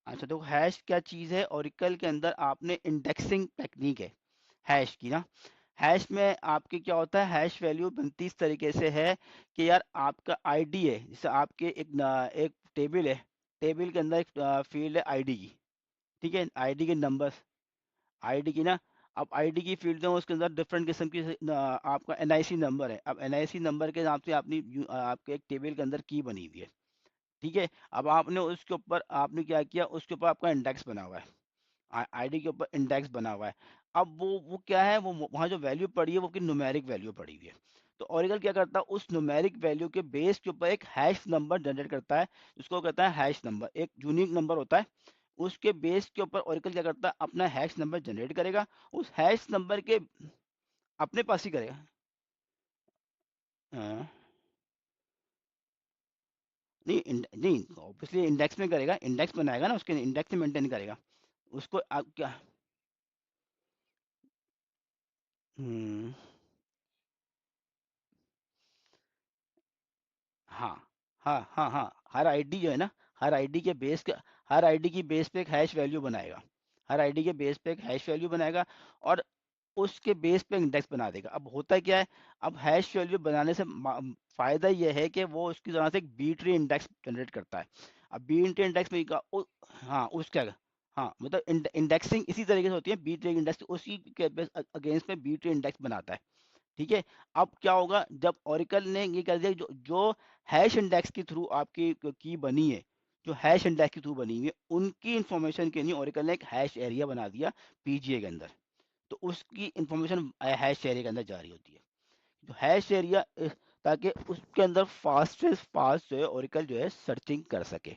अच्छा, तो हैश क्या चीज़ है, ओरेकल के अंदर आपने इंडेक्सिंग टेक्निक है हैश की ना। हैश में आपके क्या होता है, हैश वैल्यू बनती इस तरीके से है कि यार आपका आईडी है, जैसे आपके एक टेबल है, टेबल के अंदर एक फील्ड है आईडी की। ठीक है, आईडी के नंबर, आईडी की ना, अब आईडी की फील्ड है, उसके अंदर डिफरेंट किस्म की आपका एनआईसी नंबर है। अब एनआईसी नंबर के हिसाब से आपने आपके एक टेबल के अंदर की बनी हुई है। ठीक है, अब आपने उसके ऊपर आपने क्या किया, उसके ऊपर आपका इंडेक्स बना हुआ है, आईडी के ऊपर इंडेक्स बना हुआ है। अब वो क्या है, वो वहाँ जो वैल्यू पड़ी है वो की न्यूमेरिक वैल्यू पड़ी हुई है। तो ओरेकल क्या करता है, उस न्यूमेरिक वैल्यू के बेस के ऊपर एक हैश नंबर जनरेट करता है, जिसको कहता है हैश नंबर, एक यूनिक नंबर होता है। उसके बेस के ऊपर ओरेकल क्या करता है, अपना हैश नंबर जनरेट करेगा, उस हैश नंबर के अपने पास ही करेगा। हाँ, नहीं नहीं, ऑब्वियसली इंडेक्स में करेगा, इंडेक्स बनाएगा ना, उसके इंडेक्स में मेंटेन करेगा उसको। आप क्या, हम्म, हाँ हाँ, हर आईडी जो है ना, हर आईडी के बेस का, हर आईडी की बेस पे एक हैश वैल्यू बनाएगा, हर आईडी के बेस पे एक हैश वैल्यू बनाएगा, और उसके बेस पे इंडेक्स बना देगा। अब होता क्या है, अब हैश वैल्यू बनाने से फायदा यह है कि वो उसकी तरह से एक बी ट्री इंडेक्स जनरेट करता है। अब बी ट्री इंडेक्स में हाँ उसका, हाँ मतलब इंडेक्सिंग इसी तरीके से होती है, बी ट्री इंडेक्स उसी के अगेंस्ट में बी ट्री इंडेक्स बनाता है। ठीक है, अब क्या होगा, जब ओरेकल ने ये कर दिया, जो जो हैश इंडेक्स के थ्रू आपकी की बनी है, जो हैश इंडेक्स के थ्रू बनी हुई है, उनकी इंफॉर्मेशन के लिए ओरेकल ने एक हैश एरिया बना दिया पीजीए के अंदर। तो उसकी इंफॉर्मेशन हैश एरिया के अंदर जारी होती है, जो हैश एरिया, ताकि उसके अंदर फास्ट से फास्ट जो है ओरेकल जो है सर्चिंग कर सके।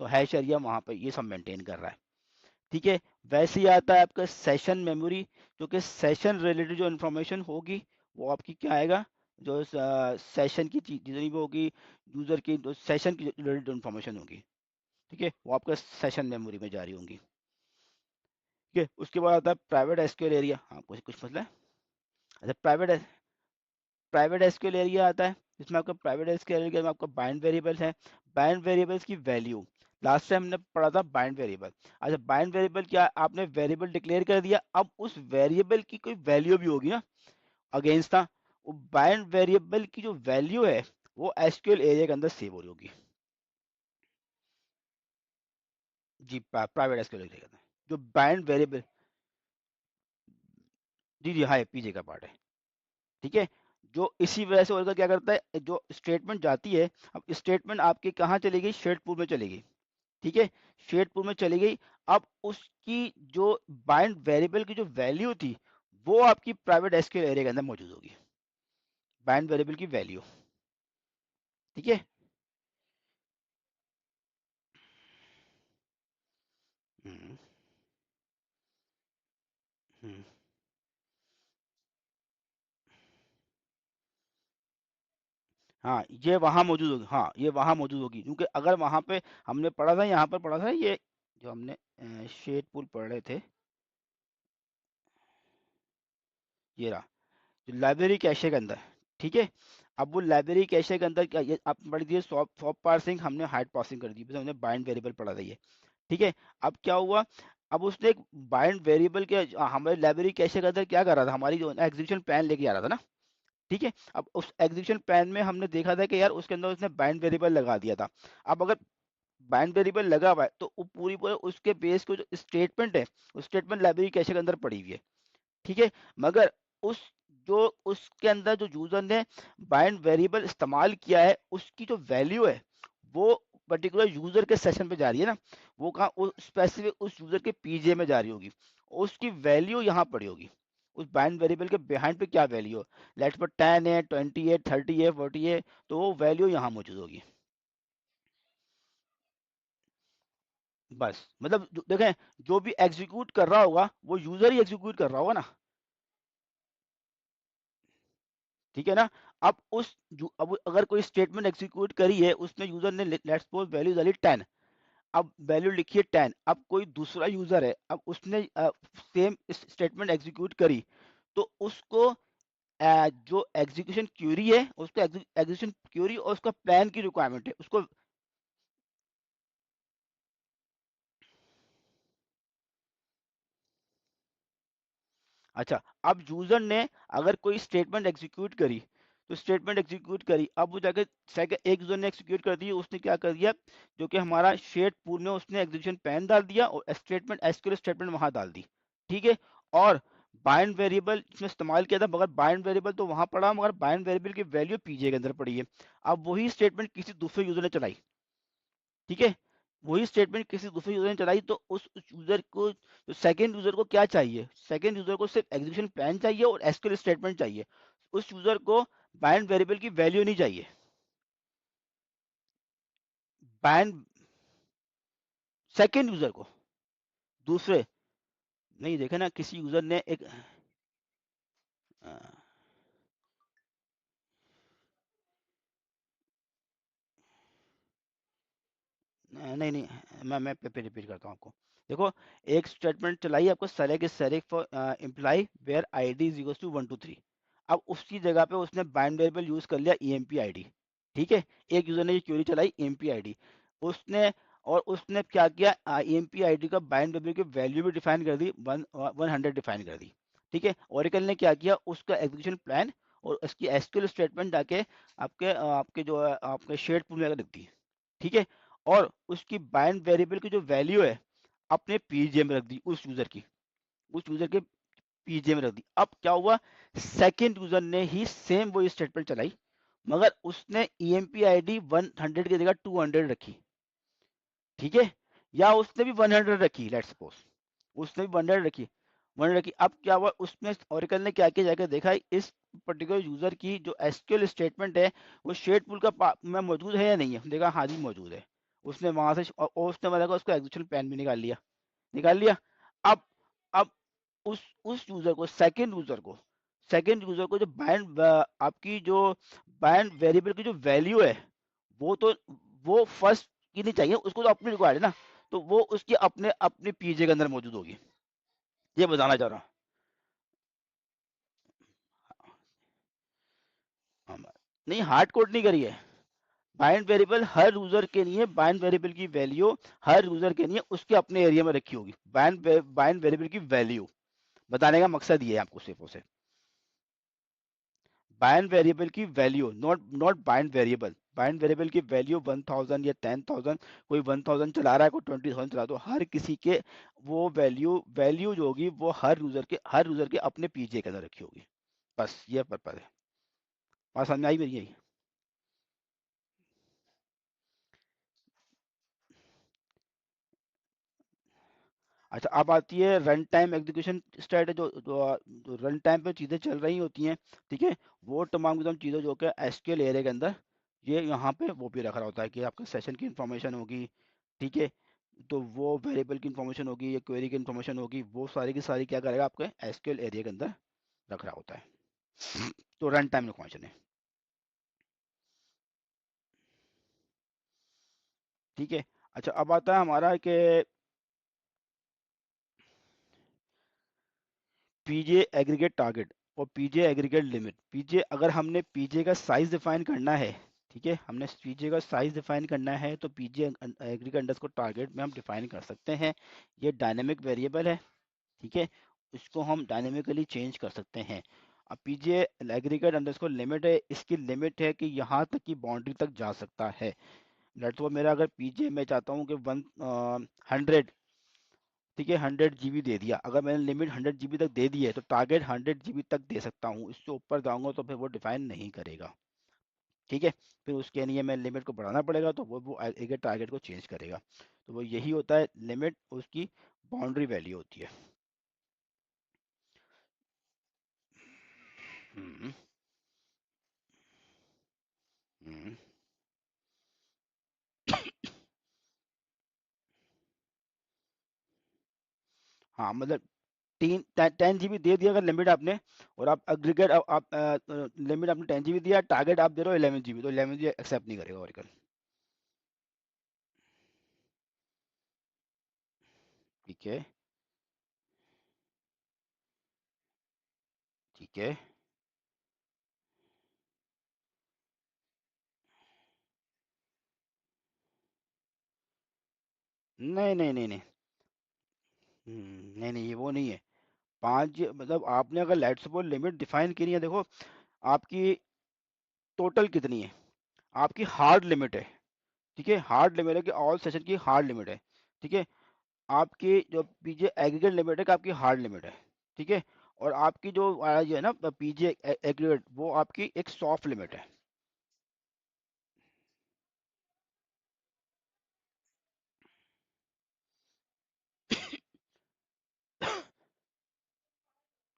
तो हैश एरिया वहाँ पर ये सब मेंटेन कर रहा है। ठीक है, वैसे ही आता है आपका सेशन मेमोरी, जो कि सेशन रिलेटेड जो इन्फॉर्मेशन होगी वो आपकी क्या आएगा, जो सेशन की चीज जितनी भी होगी, यूजर की जो सेशन की रिलेटेड इन्फॉर्मेशन होगी, ठीक है, वो आपका सेशन मेमोरी में जारी होंगी। ठीक है, उसके बाद आता है प्राइवेट एसक्यूएल एरिया। हाँ, कुछ कुछ मतलब है। अच्छा, प्राइवेट एसक्यूएल एरिया आता है, जिसमें आपका प्राइवेट एसक्यूएल एरिया में आपका बाइंड वेरिएबल्स है, बाइंड वेरिएबल्स की वैल्यू, लास्ट टाइम हमने पढ़ा था बाइंड वेरिएबल। अच्छा, बाइंड वेरिएबल क्या, आपने वेरिएबल डिक्लेयर कर दिया, अब उस वेरिएबल की कोई वैल्यू भी होगी ना अगेंस्ट था, वो बाइंड वेरिएबल की जो वैल्यू है वो एसक्यूएल एरिया के अंदर सेव हो रही होगी। जी, प्राइवेट एसक्यूएल एरिया के अंदर जो बाइंड वेरिएबल, जी जी, हाँ, पीजे का पार्ट है। ठीक है, जो इसी वजह से ओरेकल क्या करता है, जो स्टेटमेंट जाती है, अब स्टेटमेंट आपके कहाँ चलेगी, शेड पूल में चलेगी। ठीक है, शेड पूल में चली गई। अब उसकी जो बाइंड वेरिएबल की जो वैल्यू थी, वो आपकी प्राइवेट एसक्यूएल एरिया के अंदर मौजूद होगी, बाइंड वेरिएबल की वैल्यू। ठीक है। हम्म, हम्म, हाँ, ये वहां मौजूद होगी, हाँ ये वहां मौजूद होगी, क्योंकि अगर वहां पे हमने पढ़ा था, यहाँ पर पढ़ा था ये, जो हमने शेड पूल पढ़ रहे थे, ये रहा, जो लाइब्रेरी कैशे के अंदर। ठीक है, अब वो लाइब्रेरी कैशे के अंदर क्या, ये आप पढ़ दिए सॉफ्ट सॉफ्ट पार्सिंग, हमने हार्ड पार्सिंग कर दी, बस हमने बाइंड वेरिएबल पढ़ा था ये। ठीक है, अब क्या हुआ, अब उसने एक बाइंड वेरिएबल के हमारे लाइब्रेरी कैशे के अंदर क्या कर रहा था, हमारी जो एग्जीक्यूशन प्लान लेके आ रहा था ना। ठीक है, अब उस एग्जीक्यूशन प्लान में हमने देखा था कि यार उसके अंदर उसने बाइंड वेरिएबल लगा दिया था। अब अगर बाइंड वेरिएबल लगा हुआ है तो वो पूरी पूरे उसके बेस को जो स्टेटमेंट है, उस स्टेटमेंट लाइब्रेरी कैशे के अंदर पड़ी हुई है। ठीक है, मगर उस जो उसके अंदर जो यूजर ने बाइंड वेरिएबल इस्तेमाल किया है, उसकी जो वैल्यू है वो पर्टिकुलर यूजर के सेशन पे जा रही है ना, वो कहाँ स्पेसिफिक उस यूजर के पीजे में जा रही होगी, उसकी वैल्यू यहाँ पड़ी होगी। उस बाइंड वेरिएबल के बिहाइंड पे क्या वैल्यू हो, लेट्स पर 10 है, 20 है, 30 है, 40 है, तो वो वैल्यू यहाँ मौजूद होगी। बस मतलब देखें, जो भी एग्जीक्यूट कर रहा होगा वो यूजर ही एग्जीक्यूट कर रहा होगा ना, ठीक है ना। अब अब अगर कोई स्टेटमेंट एग्जीक्यूट करी है, उसमें यूजर ने लेट्स सपोज वैल्यू डाली 10, अब वैल्यू लिखिए 10, अब कोई दूसरा यूजर है, अब उसने सेम स्टेटमेंट एग्जीक्यूट करी, तो उसको जो एग्जीक्यूशन क्यूरी है, उसको एग्जीक्यूशन क्यूरी और उसका प्लान की रिक्वायरमेंट है उसको। अच्छा, अब यूजर ने अगर कोई स्टेटमेंट एग्जीक्यूट करी, तो स्टेटमेंट एग्जीक्यूट करी, अब वो जाकर सेकंड एक यूजर ने एग्जीक्यूट कर दी, उसने क्या कर दिया, जो कि हमारा शेड पूल में उसने एग्जीक्यूशन पैन डाल दिया और स्टेटमेंट एसक्यूएल स्टेटमेंट वहां डाल दी, ठीक है। और बाइंड वेरिएबल इसमें इस्तेमाल किया था, मगर बाइंड वेरिएबल तो वहां पड़ा, मगर बाइंड वेरिएबल की वैल्यू पीजे के अंदर पड़ी है। अब वही स्टेटमेंट किसी दूसरे यूजर ने चलाई, ठीक है, वही स्टेटमेंट किसी दूसरे यूजर ने चलाई, तो उस यूजर को, तो सेकंड यूजर को क्या चाहिए, सेकंड यूजर को सिर्फ एग्जीक्यूशन प्लान चाहिए और एसक्यूएल स्टेटमेंट चाहिए, उस यूजर को बाइंड वेरिएबल की वैल्यू नहीं चाहिए। बाइंड सेकंड यूजर को, दूसरे, नहीं देखे ना, किसी यूजर ने एक नहीं नहीं, मैं पे रिपीट करता हूँ आपको। देखो, एक स्टेटमेंट चलाई आपको, select select for employee where ID is equals to 1 2 3। अब उसकी जगह पे उसने बाइंड वेरिएबल यूज कर लिया ईएमपी आईडी, ठीक है। एक यूजर ने ये क्वेरी चलाई ईएमपी आईडी, उसने, और उसने क्या किया, ईएमपी आईडी का बाइंड वेरिएबल की वैल्यू भी डिफाइन कर दी, 100 डिफाइन कर दी, ठीक है। ओरेकल ने क्या किया, उसका एग्जीक्यूशन प्लान और उसकी एसक्यूएल स्टेटमेंट जाके आपके जो है आपके शेड पूल में लिख दी, ठीक है। और उसकी बाइंड वेरिएबल की जो वैल्यू है अपने पीजे में रख दी, उस यूजर के पीजे में रख दी। अब क्या हुआ, सेकंड यूजर ने ही सेम वही स्टेटमेंट चलाई, मगर उसने ईएमपी आईडी 100 की जगह 200 रखी, ठीक है, या उसने भी 100 रखी, लेट्स सपोज उसने भी 100 रखी, 100 रखी। अब क्या हुआ, उसमें ओरेकल ने क्या किया, जाकर देखा इस पर्टिकुलर यूजर की जो एसक्यूएल स्टेटमेंट है वो शेड पूल का में मौजूद है या नहीं है, देखा हाँ जी मौजूद है। उसने वहां से और उसने मतलब उसको एग्जीक्यूशन प्लान भी निकाल लिया, निकाल लिया। अब अब उस यूजर को, सेकंड यूजर को जो बाइंड आपकी जो बाइंड वेरिएबल की जो वैल्यू है, वो तो वो फर्स्ट की नहीं चाहिए, उसको तो अपनी रिक्वायर्ड है ना, तो वो उसकी अपने अपने पीजे के अंदर मौजूद होगी, ये बताना चाह रहा हूँ। नहीं, हार्ड कोड नहीं करी है, बाइंड वेरिएबल हर यूजर के लिए, बाइंड वेरिएबल की वैल्यू हर यूजर के लिए उसके अपने एरिया में रखी होगी, बाइंड वेरिएबल की वैल्यू बताने का मकसद ये है आपको सिर्फ उसे, बाइंड वेरिएबल की value, not not bind variable, bind variable की वैल्यू 1000 या 10,000, कोई 1000 चला रहा है, कोई 20,000 चला, तो हर किसी के वो वैल्यू जो होगी वो हर यूजर के अपने पीजे के अंदर रखी होगी, बस ये पर्पज है। बात समझ में आई मेरी यही। अच्छा, अब आती है रन टाइम एग्जीक्यूशन स्ट्रेटजी, जो रन टाइम पे चीज़ें चल रही होती हैं, ठीक है, वो तमाम की तमाम चीज़ें जो कि एसक्यूएल एरिया के अंदर ये यहाँ पे वो भी रखा होता है कि आपके सेशन की इंफॉर्मेशन होगी, ठीक है, तो वो वेरिएबल की इंफॉर्मेशन होगी या क्वेरी की इंफॉर्मेशन होगी, वो सारी की सारी क्या करेगा आपके एसक्यूएल एरिया के अंदर रख रहा होता है। तो रन टाइम इंफॉर्मेशन है, ठीक है। अच्छा, अब आता है हमारा कि पीजे एग्रीगेट टारगेट और पीजे एग्रीगेट लिमिट। पीजे, अगर हमने पीजे का साइज डिफाइन करना है, ठीक है, हमने पीजे का साइज डिफाइन करना है, तो पीजे एग्रीगेट अंडरस्कोर टारगेट में हम डिफाइन कर सकते हैं। ये डायनेमिक वेरिएबल है, ठीक है, इसको हम डायनेमिकली चेंज कर सकते हैं। अब पीजे एग्रीगेट अंडरस्कोर लिमिट है, इसकी लिमिट है कि यहाँ तक की बाउंड्री तक जा सकता है। लेट्स सपोज मेरा अगर पीजे मैं चाहता हूँ कि 100, ठीक है, 100 GB दे दिया, अगर मैंने लिमिट 100 GB तक दे दी है तो टारगेट 100 GB तक दे सकता हूँ, इससे ऊपर जाऊंगा तो फिर वो डिफाइन नहीं करेगा, ठीक है। फिर उसके लिए मैं लिमिट को बढ़ाना पड़ेगा, तो वो एक टारगेट को चेंज करेगा। तो वो यही होता है लिमिट, उसकी बाउंड्री वैल्यू होती है। हम्म। हम्म। हाँ मतलब 10 GB दे दिया अगर लिमिट आपने, और आप एग्रीगेट आप लिमिट आपने 10 GB दिया, टारगेट आप दे रहे हो 11 GB, तो 11 GB एक्सेप्ट नहीं करेगा ऑरिकल। ठीक है। ठीक है। नहीं नहीं नहीं नहीं। नहीं नहीं, ये वो नहीं है। 5 मतलब आपने अगर लेट सपोज लिमिट डिफाइन की नहीं है, देखो आपकी टोटल कितनी है, आपकी हार्ड लिमिट है। ठीक है, हार्ड लिमिट है कि ऑल सेशन की हार्ड लिमिट है। ठीक है। आपकी जो पीजे एग्रीगेट लिमिट है कि आपकी हार्ड लिमिट है। ठीक है। और आपकी जो जो है ना पीजे एग्रीगेट, वो आपकी एक सॉफ्ट लिमिट है।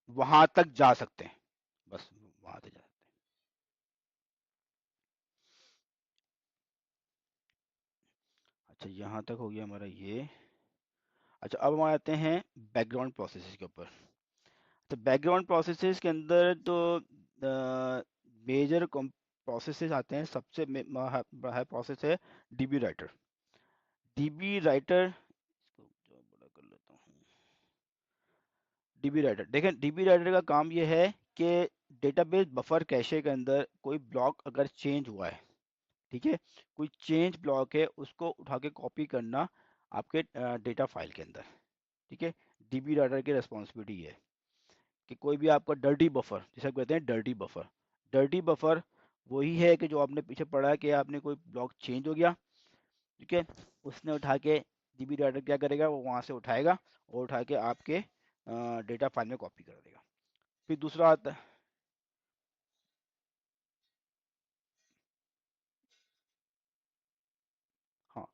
वहां तक जा सकते हैं, बस वहां तक जा सकते हैं। अच्छा, यहाँ तक हो गया हमारा ये। अच्छा, अब हम आते हैं बैकग्राउंड प्रोसेसेस के ऊपर। तो बैकग्राउंड प्रोसेसेस के अंदर तो मेजर प्रोसेसेस आते हैं। सबसे बड़ा प्रोसेस है डीबी राइटर। डीबी राइटर, इसको जो बड़ा कर लेता हूँ। डीबी राइटर देखें, डीबी राइटर का काम ये है कि डेटाबेस बफर कैशे के अंदर कोई ब्लॉक अगर चेंज हुआ है, ठीक है, कोई चेंज ब्लॉक है, उसको उठा के कॉपी करना आपके डेटा फाइल के अंदर। ठीक है। डीबी राइटर की रिस्पॉन्सिबिलिटी है कि कोई भी आपका डर्टी बफर, जिसे कहते हैं डर्टी बफर, डर्टी बफर वही है कि जो आपने पीछे पढ़ा है कि आपने कोई ब्लॉक चेंज हो गया। ठीक है। उसने उठा के डीबी राइटर क्या करेगा, वो वहां से उठाएगा और उठा के आपके डेटा फाइल में कॉपी कर देगा। फिर दूसरा आता है। हाँ।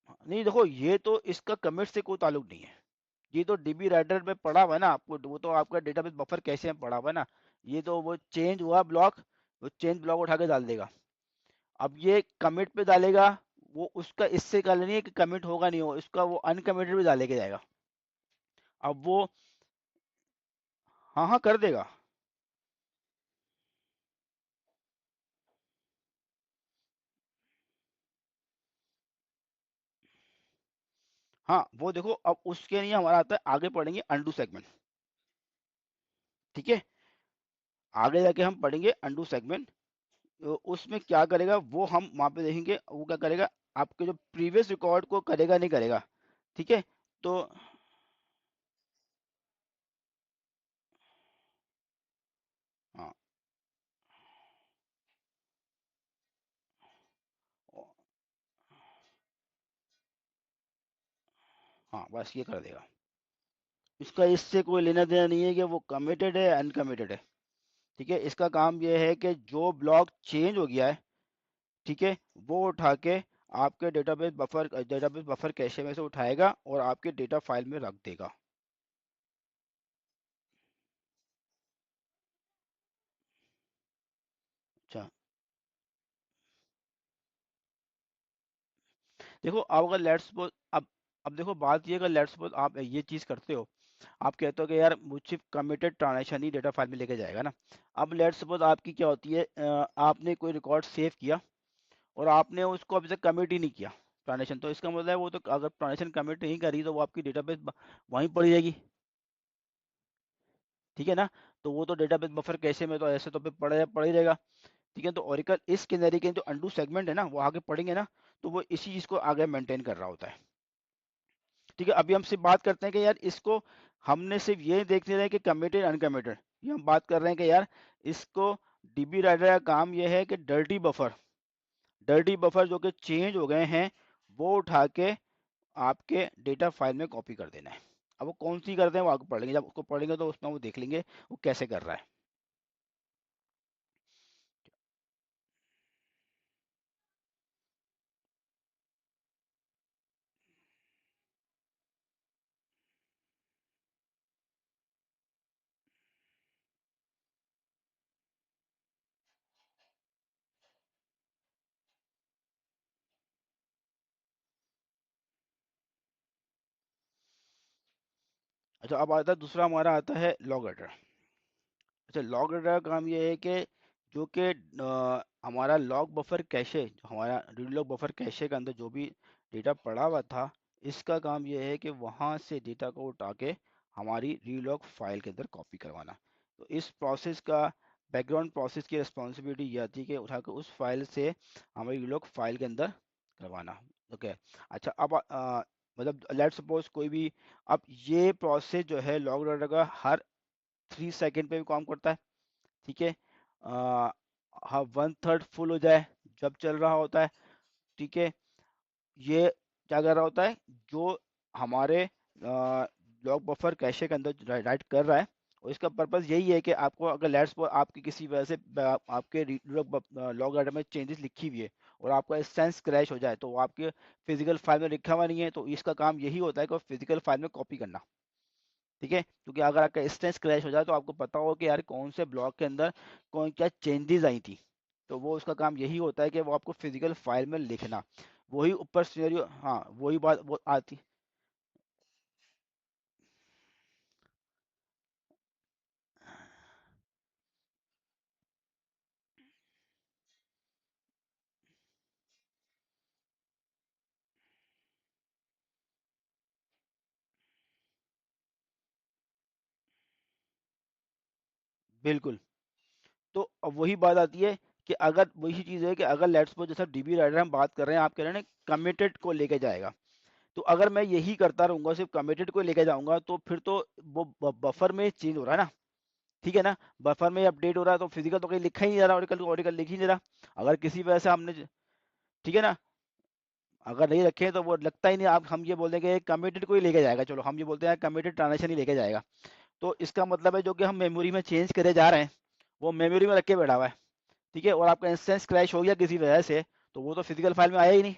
हाँ, नहीं देखो, ये तो इसका कमिट से कोई ताल्लुक नहीं है। ये तो डीबी राइटर में पड़ा हुआ है ना आपको, वो तो आपका डेटाबेस बफर कैसे में पड़ा हुआ है ना। ये तो वो चेंज हुआ ब्लॉक, वो चेंज ब्लॉक उठा के डाल देगा। अब ये कमिट पे डालेगा, वो उसका इससे कल नहीं है कि कमिट होगा नहीं हो, इसका वो अनकमिटेड भी डाले के जाएगा। अब वो, हाँ हाँ कर देगा। हाँ वो देखो, अब उसके लिए हमारा आता है, आगे पढ़ेंगे अंडू सेगमेंट। ठीक है। आगे जाके हम पढ़ेंगे अंडू सेगमेंट। उसमें क्या करेगा वो हम वहां पे देखेंगे, वो क्या करेगा, आपके जो प्रीवियस रिकॉर्ड को करेगा नहीं करेगा। ठीक है। तो हाँ। हाँ बस ये कर देगा। इसका इससे कोई लेना देना नहीं है कि वो कमिटेड है अनकमिटेड है। ठीक है। इसका काम ये है कि जो ब्लॉक चेंज हो गया है, ठीक है, वो उठा के आपके डेटाबेस बफर कैशे में से उठाएगा और आपके डेटा फाइल में रख देगा। अच्छा, देखो आप अगर लेट्स सपोज, अब देखो बात ये, अगर लेट्स सपोज आप ये चीज करते हो, आप कहते हो कि यार मुझे कमिटेड ट्रांजेक्शन ही डेटा फाइल में लेके जाएगा ना। अब लेट्स सपोज आपकी क्या होती है, आपने कोई रिकॉर्ड सेव किया और आपने उसको अभी तक कमिट ही नहीं किया ट्रांजेक्शन, तो इसका मतलब है वो तो अगर ट्रांजेक्शन कमिट नहीं करी तो वो आपकी डेटाबेस वहीं पड़ी रहेगी। ठीक है ना। तो वो तो डेटाबेस बफर कैसे में तो ऐसे तो पे पड़ा ही रहेगा। ठीक है। तो ओरेकल इस किनारे के जो अंडू सेगमेंट है ना, वो आगे पढ़ेंगे ना, तो वो इसी चीज को आगे मेंटेन कर रहा होता है। ठीक है। अभी हम सिर्फ बात करते हैं कि यार इसको, हमने सिर्फ ये देखते रहे कि कमिटेड अनकमिटेड, ये हम बात कर रहे हैं कि यार इसको, डीबी राइटर का काम ये है कि डर्टी बफर जो कि चेंज हो गए हैं, वो उठा के आपके डेटा फाइल में कॉपी कर देना है। अब वो कौन सी करते हैं वो आगे पढ़ लेंगे, जब उसको पढ़ेंगे तो उसमें वो देख लेंगे वो कैसे कर रहा है। अच्छा, अब आता है दूसरा, हमारा आता है लॉग राइटर। अच्छा, लॉग राइटर का काम ये है कि जो कि हमारा लॉग बफर कैशे, जो हमारा रीड लॉग बफर कैशे के अंदर जो भी डेटा पड़ा हुआ था, इसका काम ये है कि वहाँ से डेटा को उठा के हमारी रीड लॉग फाइल के अंदर कॉपी करवाना। तो इस प्रोसेस का, बैकग्राउंड प्रोसेस की रिस्पॉन्सिबिलिटी ये आती है कि उठा के उस फाइल से हमारी रीड लॉग फाइल के अंदर करवाना। ओके। अच्छा, अब मतलब लेट्स सपोज कोई भी, अब ये प्रोसेस जो है लॉग राइटर का हर 3 सेकेंड पे भी काम करता है। ठीक है। हाँ, 1/3 फुल हो जाए जब चल रहा होता है। ठीक है। ये क्या कर रहा होता है, जो हमारे लॉग बफर कैशे के अंदर राइट कर रहा है, और इसका पर्पस यही है कि आपको, अगर लेट्स सपोज आपकी किसी वजह से आपके लॉग राइटर में चेंजेस लिखी हुई है और आपका इंस्टेंस क्रैश हो जाए, तो वो आपके फिजिकल फाइल में लिखा हुआ नहीं है, तो इसका काम यही होता है कि फिजिकल फाइल में कॉपी करना। ठीक है, क्योंकि अगर आपका इंस्टेंस क्रैश हो जाए तो आपको पता हो कि यार कौन से ब्लॉक के अंदर कौन क्या चेंजेस आई थी, तो वो उसका काम यही होता है कि वो आपको फिजिकल फाइल में लिखना। वही ऊपर सिनेरियो, हाँ वही बात वो आती। बिल्कुल। तो अब वही बात आती है कि अगर वही चीज़ है कि अगर लेट्स सपोज जैसा डीबी राइडर हम बात कर रहे हैं, आप कह रहे हैं कमिटेड को लेके जाएगा, तो अगर मैं यही करता रहूंगा, सिर्फ कमिटेड को लेके जाऊंगा, तो फिर तो वो बफर में चेंज हो रहा है ना। ठीक है ना, बफर में अपडेट हो रहा है, तो फिजिकल तो कहीं लिखा ही नहीं जा रहा, ऑरिकल ऑरिकल लिख ही नहीं रहा। अगर किसी वजह से हमने, ठीक है ना, अगर नहीं रखे तो वो लगता ही नहीं। आप हम ये बोल देंगे कमिटेड को ही लेके जाएगा, चलो हम ये बोलते हैं कमिटेड ट्रांजेक्शन ही लेके जाएगा, तो इसका मतलब है जो कि हम मेमोरी में चेंज करे जा रहे हैं वो मेमोरी में रख के बैठा हुआ है। ठीक है, और आपका इंस्टेंस क्रैश हो गया किसी वजह से, तो वो तो फिजिकल फाइल में आया ही नहीं।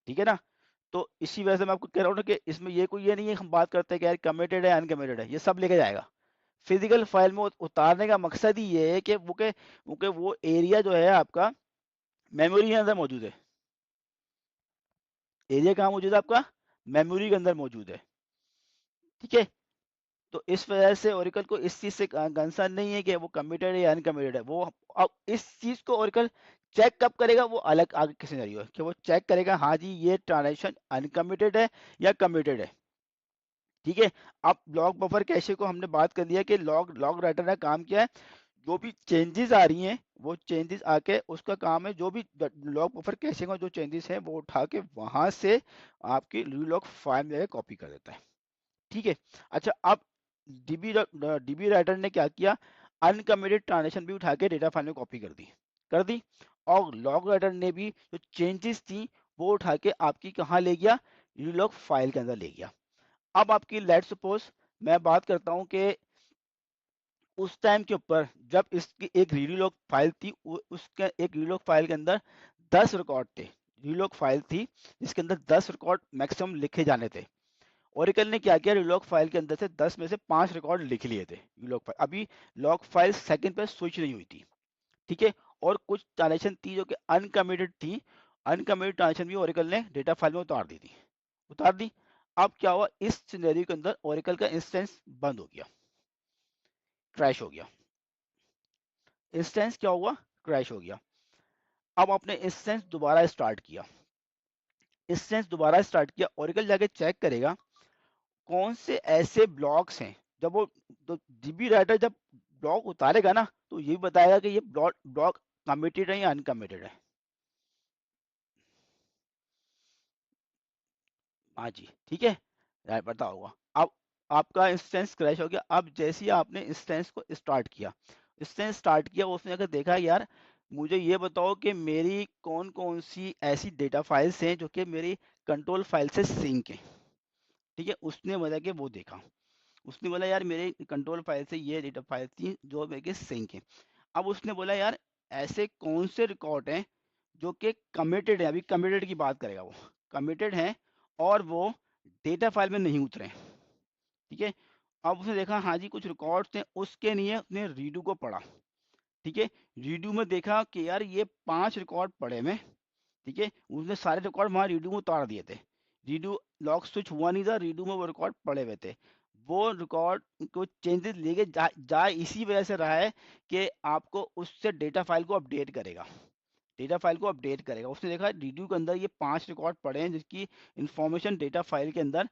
ठीक है ना, तो इसी वजह से मैं आपको कह रहा हूँ ना कि इसमें ये कोई ये नहीं है हम बात करते हैं कि यार कमिटेड है अनकमिटेड है, ये सब लेके जाएगा। फिजिकल फाइल में उतारने का मकसद ही ये है कि वो एरिया जो है आपका मेमोरी के अंदर मौजूद है। एरिया कहाँ मौजूद है आपका, मेमोरी के अंदर मौजूद है। ठीक है, तो इस वजह से ओरेकल को इस चीज से कंसर्न नहीं है कि वो कमिटेड है या अनकमिटेड है। वो अब इस चीज को ओरेकल चेक कब करेगा, वो अलग आगे की सिनेरियो है कि वो चेक करेगा हाँ जी ये ट्रांजेक्शन अनकमिटेड है या कमिटेड है। ठीक है। अब लॉग बफर कैशे को हमने बात कर लिया कि लॉग लॉग राइटर ने काम किया है, जो भी चेंजेस आ रही हैं वो चेंजेस आके उसका काम है, जो भी लॉग बफर कैशे में जो चेंजेस हैं वो उठा के वहां से आपकी लॉग फाइल में कॉपी कर देता है। ठीक है। अच्छा, अब डीबी डीबी राइटर ने क्या किया, अनकमिटेड ट्रांजेक्शन भी उठा के डेटा फाइल में कॉपी कर दी, और लॉग राइटर ने भी जो चेंजेस थी वो उठा के आपकी कहाँ ले गया, लॉग फाइल के अंदर ले गया। अब आपकी लेट सपोज मैं बात करता हूँ कि उस टाइम के ऊपर जब इसकी एक रीलॉग फाइल थी, उसके एक रीलॉग फाइल के अंदर 10 रिकॉर्ड थे। रीलॉग फाइल थी जिसके अंदर 10 रिकॉर्ड मैक्सिमम लिखे जाने थे। ओरेकल ने क्या किया, लॉग फाइल के अंदर से 10 में से 5 रिकॉर्ड लिख लिए थे। लॉग फाइल अभी लॉग फाइल सेकंड पे स्विच नहीं हुई थी। ठीक है, और कुछ ट्रांजेक्शन थी जो कि अनकमिटेड थी, अनकमिटेड ट्रांजेक्शन भी ओरेकल ने डेटा फाइल में उतार दी। अब क्या हुआ, इस सिनेरियो के अंदर ओरेकल का इंस्टेंस बंद हो गया, क्रैश हो गया। इंस्टेंस क्या हुआ, क्रैश हो गया। अब आपने इंस्टेंस दोबारा स्टार्ट किया, ओरेकल जाके चेक करेगा कौन से ऐसे ब्लॉक्स हैं। जब वो तो डीबी राइटर जब ब्लॉक उतारेगा ना, तो ये बताएगा कि ये ब्लॉक ब्लॉक कमिटेड है या अनकमिटेड है। हाँ जी, ठीक है, राइट पता होगा। अब आपका इंस्टेंस क्रैश हो गया। अब जैसे ही आपने इंस्टेंस स्टार्ट किया उसने अगर देखा यार मुझे ये बताओ कि मेरी कौन कौन सी ऐसी डेटा फाइल्स हैं जो कि मेरी कंट्रोल फाइल से सिंक है। ठीक है, उसने बोला कि वो देखा, उसने बोला यार मेरे कंट्रोल फाइल से ये डेटा फाइल थी जो मेरे सिंक है। अब उसने बोला यार ऐसे कौन से रिकॉर्ड हैं जो कि कमिटेड है, अभी कमिटेड की बात करेगा वो, कमिटेड हैं और वो डेटा फाइल में नहीं उतरे। ठीक है, अब उसने देखा हाँ जी कुछ रिकॉर्ड्स थे, उसके लिए उसने रीडू को पढ़ा। ठीक है, रीडू में देखा कि यार ये 5 रिकॉर्ड पढ़े में। ठीक है, उसने सारे रिकॉर्ड वहाँ रीडू में उतार दिए थे। रीडू लॉक स्विच हुआ नहीं था, रीडू में वो रिकॉर्ड पड़े हुए थे। वो रिकॉर्ड को चेंजेस लेके जा इसी वजह से रहा है कि आपको उससे डेटा फाइल को अपडेट करेगा, डेटा फाइल को अपडेट करेगा। उसने देखा रीडू के अंदर ये 5 रिकॉर्ड पड़े हैं जिसकी इंफॉर्मेशन डेटा फाइल के अंदर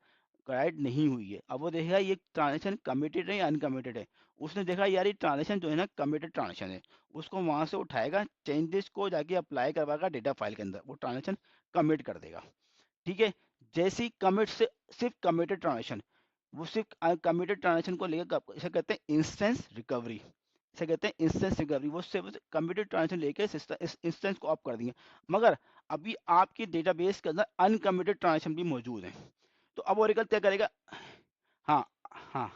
ऐड नहीं हुई है। अब वो देखेगा ये ट्रांजेक्शन कमिटेड है या अनकमिटेड है। उसने देखा यार ये ट्रांजेक्शन जो है ना कमिटेड ट्रांजेक्शन है, उसको वहां से उठाएगा, चेंजेस को जाके अप्लाई करवाएगा डेटा फाइल के अंदर, वो ट्रांजेक्शन कमिट कर देगा। ठीक है, जैसे ही कमिट से सिर्फ कमिटेड ट्रांजेक्शन, वो सिर्फ कमिटेड ट्रांजेक्शन को लेकर इसे कहते हैं इंस्टेंस रिकवरी, इसे कहते हैं इंस्टेंस रिकवरी। वो सिर्फ कमिटेड ट्रांजेक्शन लेके इस इंस्टेंस को ऑफ कर देंगे। मगर अभी आपके डेटाबेस के अंदर अनकमिटेड ट्रांजेक्शन भी मौजूद है, तो अब ओरेकल क्या करेगा? हाँ, हाँ,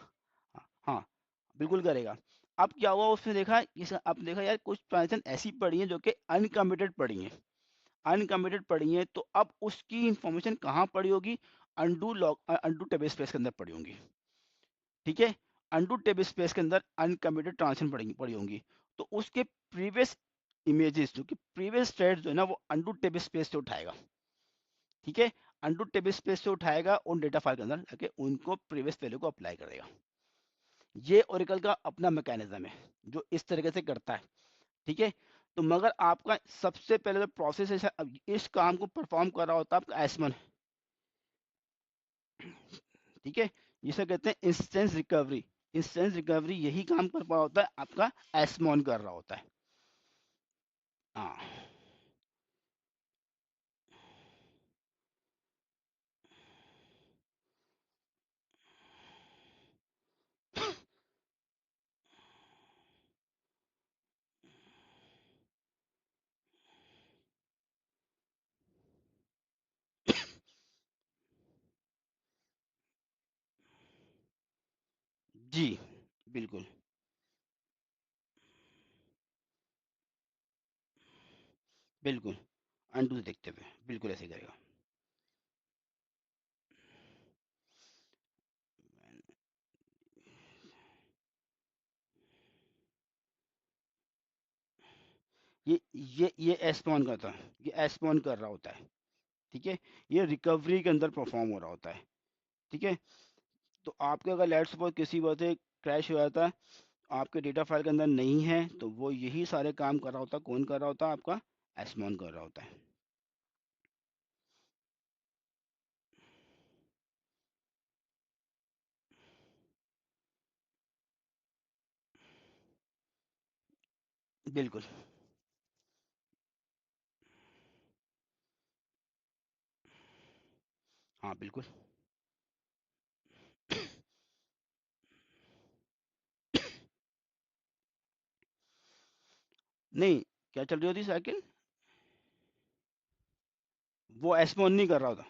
हाँ, हाँ, बिल्कुल करेगा। अब क्या हुआ, उसने देखा इस अब देखा यार कुछ ट्रांजेक्शन ऐसी पड़ी हैं जो कि अनकमिटेड पड़ी हैं, अनकमिटेड पड़ी हैं, तो अब उसकी इंफॉर्मेशन कहाँ पड़ी होगी? अनडू टेबल स्पेस के अंदर पड़ी होंगी। ठीक है, अनडू टेबल स्पेस के अंदर अनकमिटेड ट्रांजेक्शन पड़ी पड़ी होंगी, तो उसके प्रीवियस इमेजेस जो कि प्रीवियस थ्रेड जो है ना वो अनडू टेबल स्पेस से उठाएगा। ठीक है, अनडू टेबल स्पेस से उठाएगा उन डेटा फाइल के अंदर जाके उनको प्रीवियस वैल्यू को अप्लाई करेगा। ये ओरेकल का अपना मैकेनिज्म है जो इस तरीके से करता है। ठीक है, तो मगर आपका सबसे पहले जो प्रोसेस है इस काम को परफॉर्म कर रहा होता है आपका एसमन। ठीक है, जिसे कहते हैं इंस्टेंस रिकवरी। इंस्टेंस रिकवरी यही काम कर रहा होता है आपका एसमॉन कर रहा होता है। हाँ, जी, बिल्कुल, बिल्कुल, अनडू देखते हुए बिल्कुल ऐसे ही करेगा। ये एस्पॉन करता है, ये एस्पॉन कर रहा होता है। ठीक है, ये रिकवरी के अंदर परफॉर्म हो रहा होता है। ठीक है, तो आपके अगर लेट्स सपोज किसी वजह से क्रैश हो जाता है, आपके डेटा फाइल के अंदर नहीं है, तो वो यही सारे काम कर रहा होता है। कौन कर रहा होता है? आपका एस्मॉन कर रहा होता है। बिल्कुल, हाँ बिल्कुल। नहीं, क्या चल रही होती साइकिल? वो एस्मॉन नहीं कर रहा होता,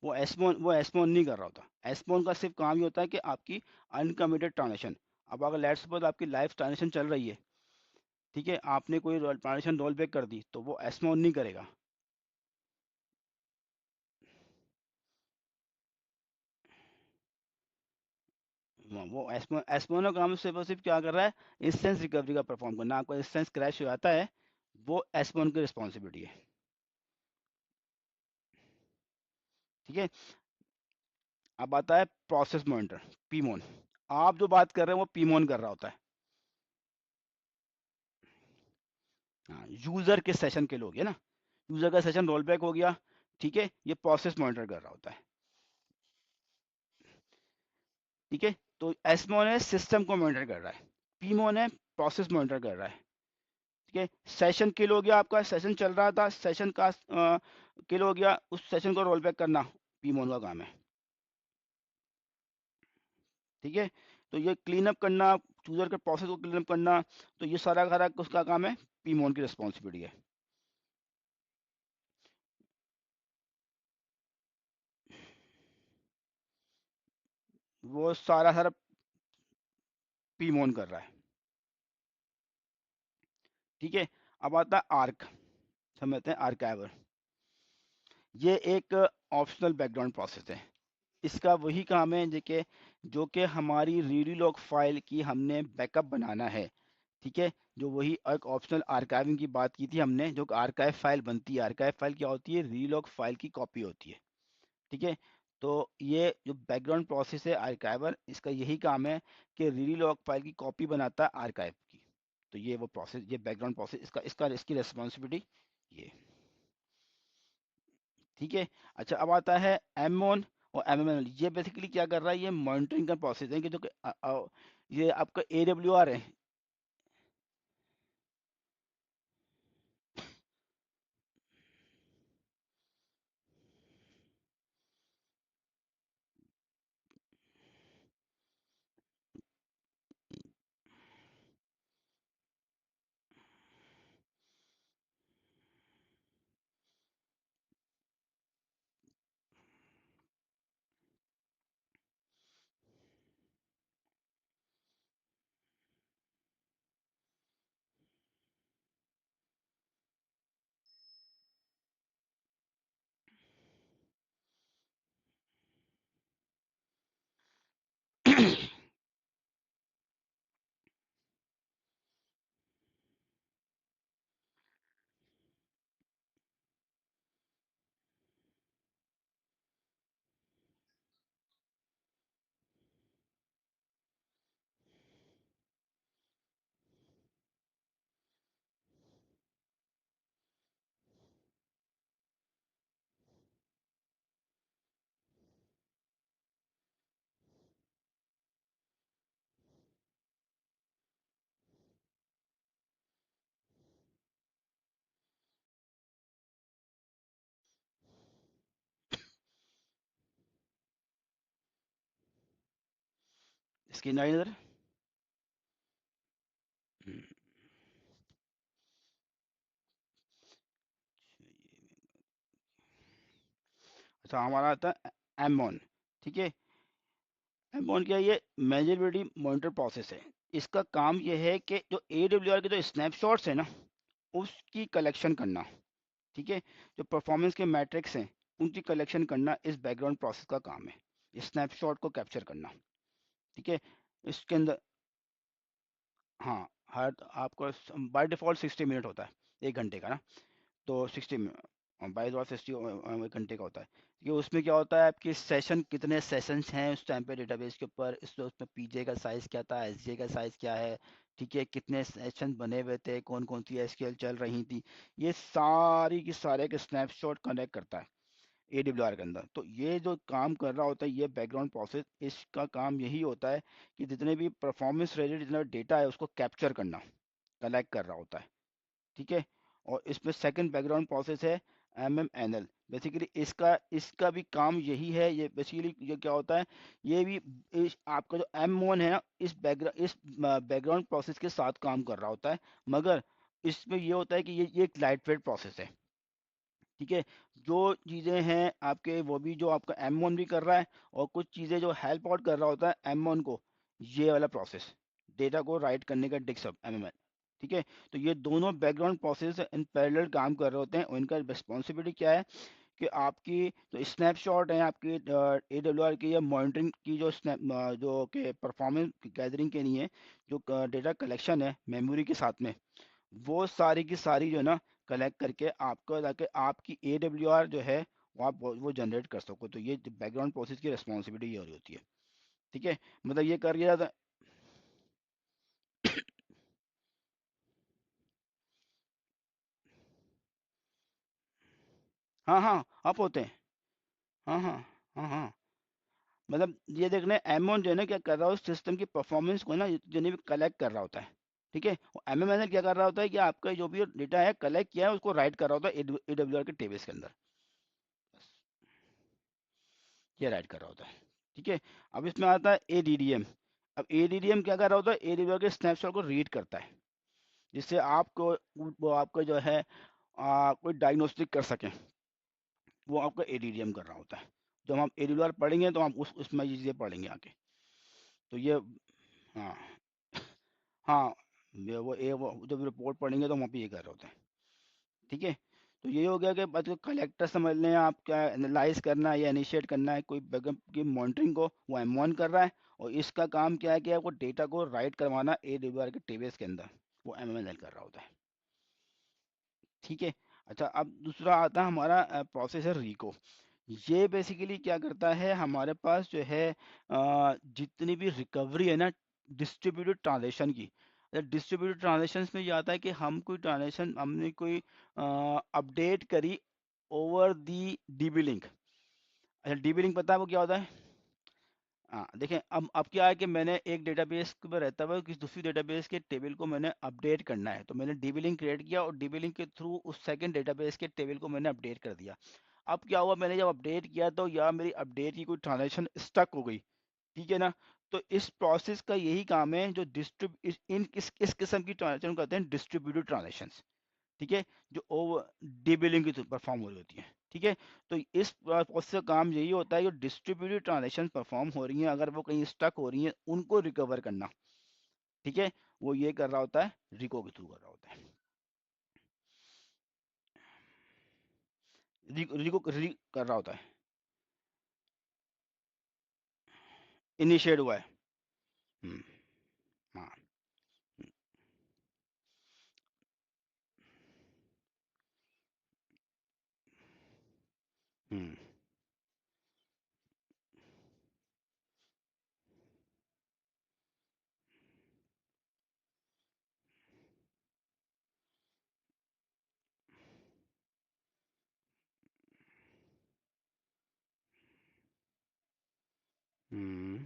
वो एस्मॉन नहीं कर रहा होता। एस्मॉन का सिर्फ काम ये होता है कि आपकी अनकमिटेड ट्रांजेक्शन, अब अगर लेट्स सपोज आपकी लाइव ट्रांजेक्शन चल रही है, ठीक है, आपने कोई ट्रांजेक्शन रोल बैक कर दी, तो वो एस्मॉन नहीं करेगा। वो एस्मोनो काम सिर्फ क्या कर रहा है? इंस्टेंस रिकवरी का परफॉर्म करना। आपका इंस्टेंस क्रैश हो जाता है, वो एस्मोन की रिस्पॉन्सिबिलिटी है। ठीक है, अब आता है प्रोसेस मॉनिटर, पीमोन। आप जो बात कर रहे हैं वो पीमोन कर रहा होता है। हाँ, यूजर के सेशन के लोग है ना, यूजर का सेशन रोल बैक हो गया। ठीक है, ये प्रोसेस मॉनिटर कर रहा होता है। ठीक है, तो एस्मोन है सिस्टम को मॉनिटर कर रहा है, पीमोन है प्रोसेस मॉनिटर कर रहा है। ठीक है, सेशन किल हो गया, आपका सेशन चल रहा था, सेशन का किल हो गया, उस सेशन को रोल बैक करना पीमोन का काम है। ठीक है, तो ये क्लीन अप करना, यूजर के प्रोसेस को क्लीन अप करना, तो ये सारा सारा उसका काम है, पीमोन की रिस्पॉन्सिबिलिटी है। वो सारा सारा पीमोन कर रहा है। ठीक है, अब आता है आर्क, समझते हैं आर्काइवर। ये एक ऑप्शनल बैकग्राउंड प्रोसेस है। इसका वही काम है देखिए, जो कि हमारी रीडी लॉग फाइल की हमने बैकअप बनाना है। ठीक है, जो वही एक ऑप्शनल आर्काइविंग की बात की थी हमने, जो आर्काइव फाइल बनती है, आर्काइव फाइल क्या होती है? रीलॉग फाइल की कॉपी होती है। ठीक है। तो ये जो बैकग्राउंड प्रोसेस है आर्काइवर, इसका यही काम है कि रीडी लॉग फाइल की कॉपी बनाता है आर्काइव की। तो ये वो प्रोसेस, ये बैकग्राउंड प्रोसेस, इसका इसका इसकी रिस्पॉन्सिबिलिटी ये। ठीक है। अच्छा, अब आता है एम और एम। ये बेसिकली क्या कर रहा है, ये मॉनिटरिंग का प्रोसेस है कि जो कि ये आपका AWR है। स्क्रीन आई इधर। हम्म, अच्छा, हमारा आता है एम। ठीक है। एम क्या है, ये मेजरबिलिटी मॉनिटर प्रोसेस है। इसका काम ये है कि जो AWR के जो स्नैपशॉट्स है ना, उसकी कलेक्शन करना। ठीक है। जो परफॉर्मेंस के मैट्रिक्स हैं, उनकी कलेक्शन करना इस बैकग्राउंड प्रोसेस का काम है, स्नैपशॉट को कैप्चर करना। ठीक है। इसके अंदर, हाँ, हर आपको बाय डिफॉल्ट 60 मिनट होता है, 1 घंटे का ना। तो 60 बाई द्वारा 60 घंटे का होता है। ये उसमें क्या होता है, आपके सेशन कितने सेशंस हैं उस टाइम पे डेटाबेस के ऊपर, इसमें उसमें PJ का साइज़ क्या था, SJ का साइज़ क्या है। ठीक है, कितने सेशन बने हुए थे, कौन कौन सी SQL चल रही थी, ये सारी की सारे के स्नैपशॉट कनेक्ट करता है AWR के अंदर। तो ये जो काम कर रहा होता है, ये बैकग्राउंड प्रोसेस, इसका काम यही होता है कि जितने भी परफॉर्मेंस रिलेटेड जितना डेटा है उसको कैप्चर करना, कलेक्ट कर रहा होता है। ठीक है। और इसमें सेकंड बैकग्राउंड प्रोसेस है MMNL। बेसिकली इसका इसका भी काम यही है। ये बेसिकली ये क्या होता है, ये भी आपका जो M1 है ना, इस बैकग्राउंड प्रोसेस के साथ काम कर रहा होता है। मगर इसमें ये होता है कि ये एक लाइट वेट प्रोसेस है। ठीक है। जो चीज़ें हैं आपके, वो भी जो आपका M1 भी कर रहा है, और कुछ चीज़ें जो हेल्प आउट कर रहा होता है M1 को, ये वाला प्रोसेस, डेटा को राइट करने का डिस्क MML। ठीक है। तो ये दोनों बैकग्राउंड प्रोसेस इन पैरेलल काम कर रहे होते हैं, और इनका रिस्पॉन्सिबिलिटी क्या है कि आपकी जो स्नैपशॉट है आपकी AWR की, या मॉनिटरिंग की जो जो कि परफॉर्मेंस गैदरिंग के लिए जो डेटा कलेक्शन है मेमोरी के साथ में, वो सारी की सारी जो है ना, कलेक्ट करके आपको, ताकि आपकी AWR जो है वो आप वो जनरेट कर सको। तो ये बैकग्राउंड प्रोसेस की रिस्पॉन्सिबिलिटी ये हो रही होती है। ठीक है। मतलब ये कर गया था। हाँ हाँ, आप होते हैं। हाँ हाँ। हाँ हाँ। मतलब ये देखना, M1 जो है ना, क्या कर रहा है, उस सिस्टम की परफॉर्मेंस को ना जिन्हें भी कलेक्ट कर रहा होता है। ठीक है। और MMNL क्या कर रहा होता है कि आपका जो भी डेटा है कलेक्ट किया है, उसको राइट कर रहा होता है AWR के टेबल्स के अंदर। ये राइट कर रहा होता है। ठीक है। अब इसमें आता है ADDM। अब ADDM क्या कर रहा होता है, AWR के स्नैपशॉट को रीड करता है, जिससे आपको वो आपका जो है कोई डायग्नोस्टिक कर सकें। वो आपका ADDM कर रहा होता है। जब हम AWR पढ़ेंगे तो हम उसमें ये चीज़ें पढ़ेंगे आके। तो ये, हाँ हाँ, वो जब रिपोर्ट पढ़ेंगे तो वहाँ पे ये कर रहे होते हैं। ठीक है। तो ये हो गया कि बस कलेक्टर समझ लें आप, क्या एनालाइज करना है या इनिशिएट करना है कोई बैकअप की मॉनिटरिंग को, वो M1 कर रहा है। और इसका काम क्या है कि आपको डेटा को राइट करवाना AWR के टेबल्स के अंदर, वो MMNL कर रहा होता है। ठीक है। अच्छा, अब दूसरा आता है हमारा प्रोसेस है रिको। ये बेसिकली क्या करता है, हमारे पास जो है जितनी भी रिकवरी है ना डिस्ट्रीब्यूटेड ट्रांजेक्शन की, डिस्ट्रीब्यूटेड ट्रांजेक्शन्स में ये आता है कि हम कोई ट्रांजेक्शन हमने कोई अपडेट करी ओवर दी डीबी लिंक। अच्छा, डीबी लिंक पता है वो क्या होता है? हाँ देखें, अब क्या है कि मैंने एक डेटाबेस में रहता हुआ किसी दूसरी डेटाबेस के टेबल को मैंने अपडेट करना है, तो मैंने डीबी लिंक क्रिएट किया और डीबी लिंक के थ्रू उस सेकंड डेटाबेस के टेबल को मैंने अपडेट कर दिया। अब क्या हुआ, मैंने जब अपडेट किया तो या मेरी अपडेट की कोई ट्रांजेक्शन स्टक हो गई, ठीक है ना? तो इस प्रोसेस का यही काम है, जो इस किस्म की ट्रांजेक्शन कहते हैं डिस्ट्रीब्यूटेड ट्रांजेक्शन, ठीक है, जो ओवर डीबिलिंग की परफॉर्म हो रही होती है, ठीक है। तो इस प्रोसेस का काम यही होता है, जो डिस्ट्रीब्यूटेड ट्रांजेक्शन परफॉर्म हो रही हैं, अगर वो कहीं स्टक हो रही हैं उनको रिकवर करना, ठीक है, वो ये कर रहा होता है, रिको के थ्रू कर रहा होता है। रिको कर रहा होता है, इनिशिएट हुआ है। हम्म, हाँ। हम्म। हम्म।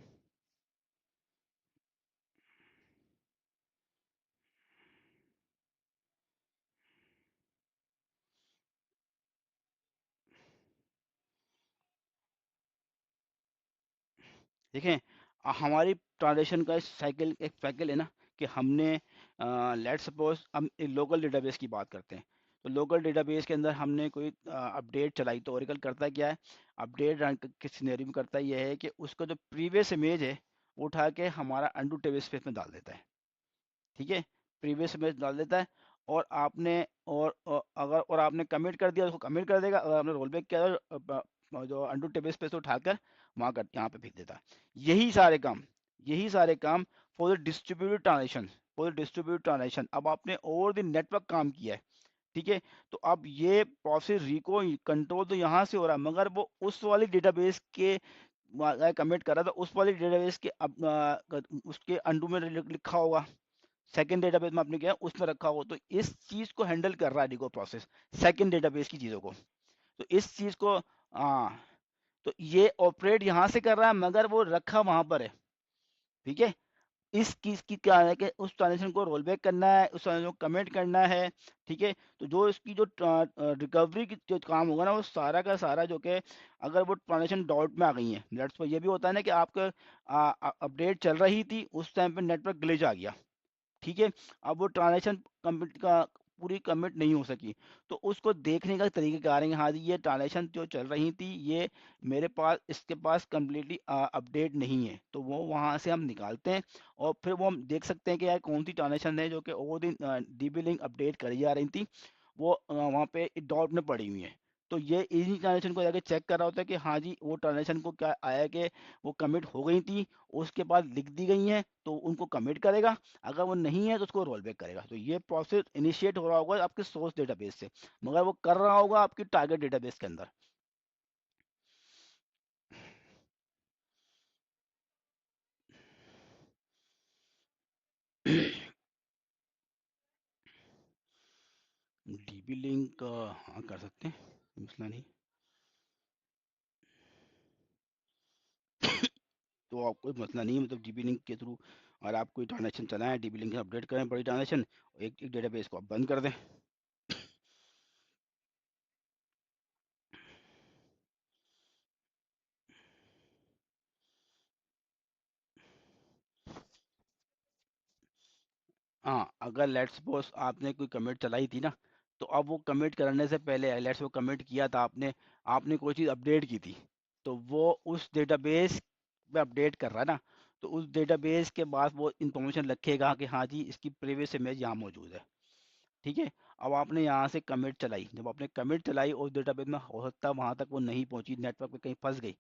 देखें, हमारी ट्रांजेक्शन का साइकिल एक साइकिल है ना, कि हमने लेट सपोज हम एक लोकल डेटाबेस की बात करते हैं, तो लोकल डेटाबेस के अंदर हमने कोई अपडेट चलाई, तो ओरेकल करता क्या है, अपडेट रन के सिनेरियो में करता यह है कि उसका जो प्रीवियस इमेज है वो उठा के हमारा अनडू टेबल स्पेस में डाल देता है, ठीक है, प्रीवियस इमेज डाल देता है। और आपने अगर और आपने कमिट कर दिया, उसको कमिट कर देगा, अगर आपने रोल बैक किया तो जो अनडू टेबल स्पेस से उठाकर वहाँ कर यहाँ पे भेज देता है। यही सारे काम for the distributed transaction, for the distributed transaction. अब आपने ओवर द नेटवर्क काम किया है, ठीक है, तो अब ये प्रोसेस रिको कंट्रोल तो यहाँ से हो रहा है, मगर वो उस वाली डेटाबेस के कमिट कर रहा था, उस वाली डेटाबेस के अब उसके अंडू में लिखा होगा, सेकंड डेटाबेस में आपने किया उसमें रखा हो, तो इस चीज को हैंडल कर रहा है डिगो प्रोसेस, सेकंड डेटाबेस की चीजों को। तो इस चीज को, हाँ, तो ये ऑपरेट यहाँ से कर रहा है मगर वो रखा वहां पर है, ठीक है। इस चीज की क्या है कि उस ट्रांजेक्शन को रोल बैक करना है, उस ट्रांजेक्शन को कमेंट करना है, ठीक है। तो जो इसकी जो रिकवरी की जो काम होगा ना, वो सारा का सारा जो कि अगर वो ट्रांजेक्शन डॉट में आ गई है, लेट्स ये भी होता है ना कि आपका अपडेट चल रही थी, उस टाइम पे नेटवर्क ग्लिच आ गया, ठीक है, अब वो ट्रांजेक्शन कमिट का पूरी कमिट नहीं हो सकी, तो उसको देखने का तरीका क्या है, हाँ जी ये ट्रांजेक्शन जो चल रही थी ये मेरे पास इसके पास कम्प्लीटली अपडेट नहीं है, तो वो वहाँ से हम निकालते हैं और फिर वो हम देख सकते हैं कि यार कौन सी ट्रांजेक्शन है जो कि ओवर दिन डीबी लिंक अपडेट करी जा रही थी, वो वहाँ पे डॉट में पड़ी हुई है। तो ये इन्हीं ट्रांजेक्शन को जाके चेक कर रहा होता है कि हाँ जी वो ट्रांजेक्शन को क्या आया कि वो कमिट हो गई थी, उसके बाद लिख दी गई हैं, तो उनको कमिट करेगा, अगर वो नहीं है तो उसको रोल बैक करेगा। तो ये प्रोसेस इनिशिएट हो रहा होगा आपके सोर्स डेटाबेस से, मगर वो कर रहा होगा आपकी टारगेट डेटाबेस के अंदर। डीबी लिंक, हाँ कर सकते हैं, मसला नहीं। तो आपको कोई मसला नहीं है, मतलब डीबी लिंक के थ्रू और आप कोई ट्रांजेक्शन चलाएं, डीबी लिंक अपडेट करें बड़ी ट्रांजेक्शन, एक डेटाबेस को आप बंद कर दें। हाँ, अगर लेट्स सपोज आपने कोई कमिट चलाई थी ना, तो अब वो कमिट करने से पहले लेट्स वो कमिट किया था आपने, आपने कोई चीज़ अपडेट की थी, तो वो उस डेटाबेस पे अपडेट कर रहा है ना, तो उस डेटाबेस के बाद वो इंफॉर्मेशन रखेगा कि हाँ जी इसकी प्रीवियस इमेज यहाँ मौजूद है, ठीक है। अब आपने यहाँ से कमिट चलाई, जब आपने कमिट चलाई उस डेटाबेस में, हो सकता है वहाँ तक वो नहीं पहुँची, नेटवर्क पे कहीं फंस गई,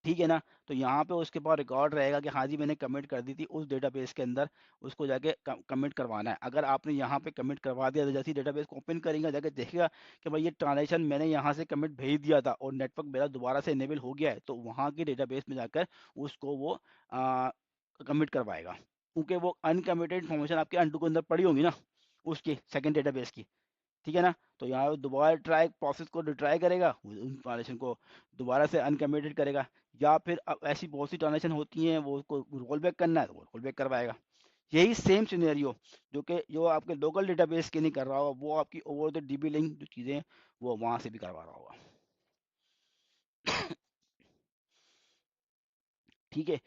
ठीक है ना। तो यहाँ पे उसके पास रिकॉर्ड रहेगा कि हाँ जी मैंने कमिट कर दी थी उस डेटाबेस के अंदर, उसको जाके कमिट करवाना है। अगर आपने यहाँ पे कमिट करवा दिया तो जैसे ही डेटाबेस को ओपन करेंगे जाके देखेगा कि भाई ये ट्रांजेक्शन मैंने यहाँ से कमिट भेज दिया था और नेटवर्क मेरा दोबारा से इनेबल हो गया है, तो वहाँ की डेटाबेस में जाकर उसको वो कमिट करवाएगा, क्योंकि वो अनकमिटेड इन्फॉर्मेशन आपके अंडू के अंदर पड़ी होंगी ना उसकी सेकंड डेटाबेस की। ठीक है ना। तो यहाँ पे दोबारा ट्राई प्रोसेस को रिट्राई करेगा, उन ट्रांजेक्शन को दोबारा से अनकमिटेड करेगा, या फिर अब ऐसी बहुत सी ट्रांजेक्शन होती हैं वो उसको रोल बैक करना है तो वो रोल बैक करवाएगा। यही सेम सिनेरियो जो आपके लोकल डेटाबेस के नहीं कर रहा होगा, वो आपकी ओवर द डीबी लिंक जो चीज़ें हैं वो वहाँ से भी करवा रहा होगा। ठीक है।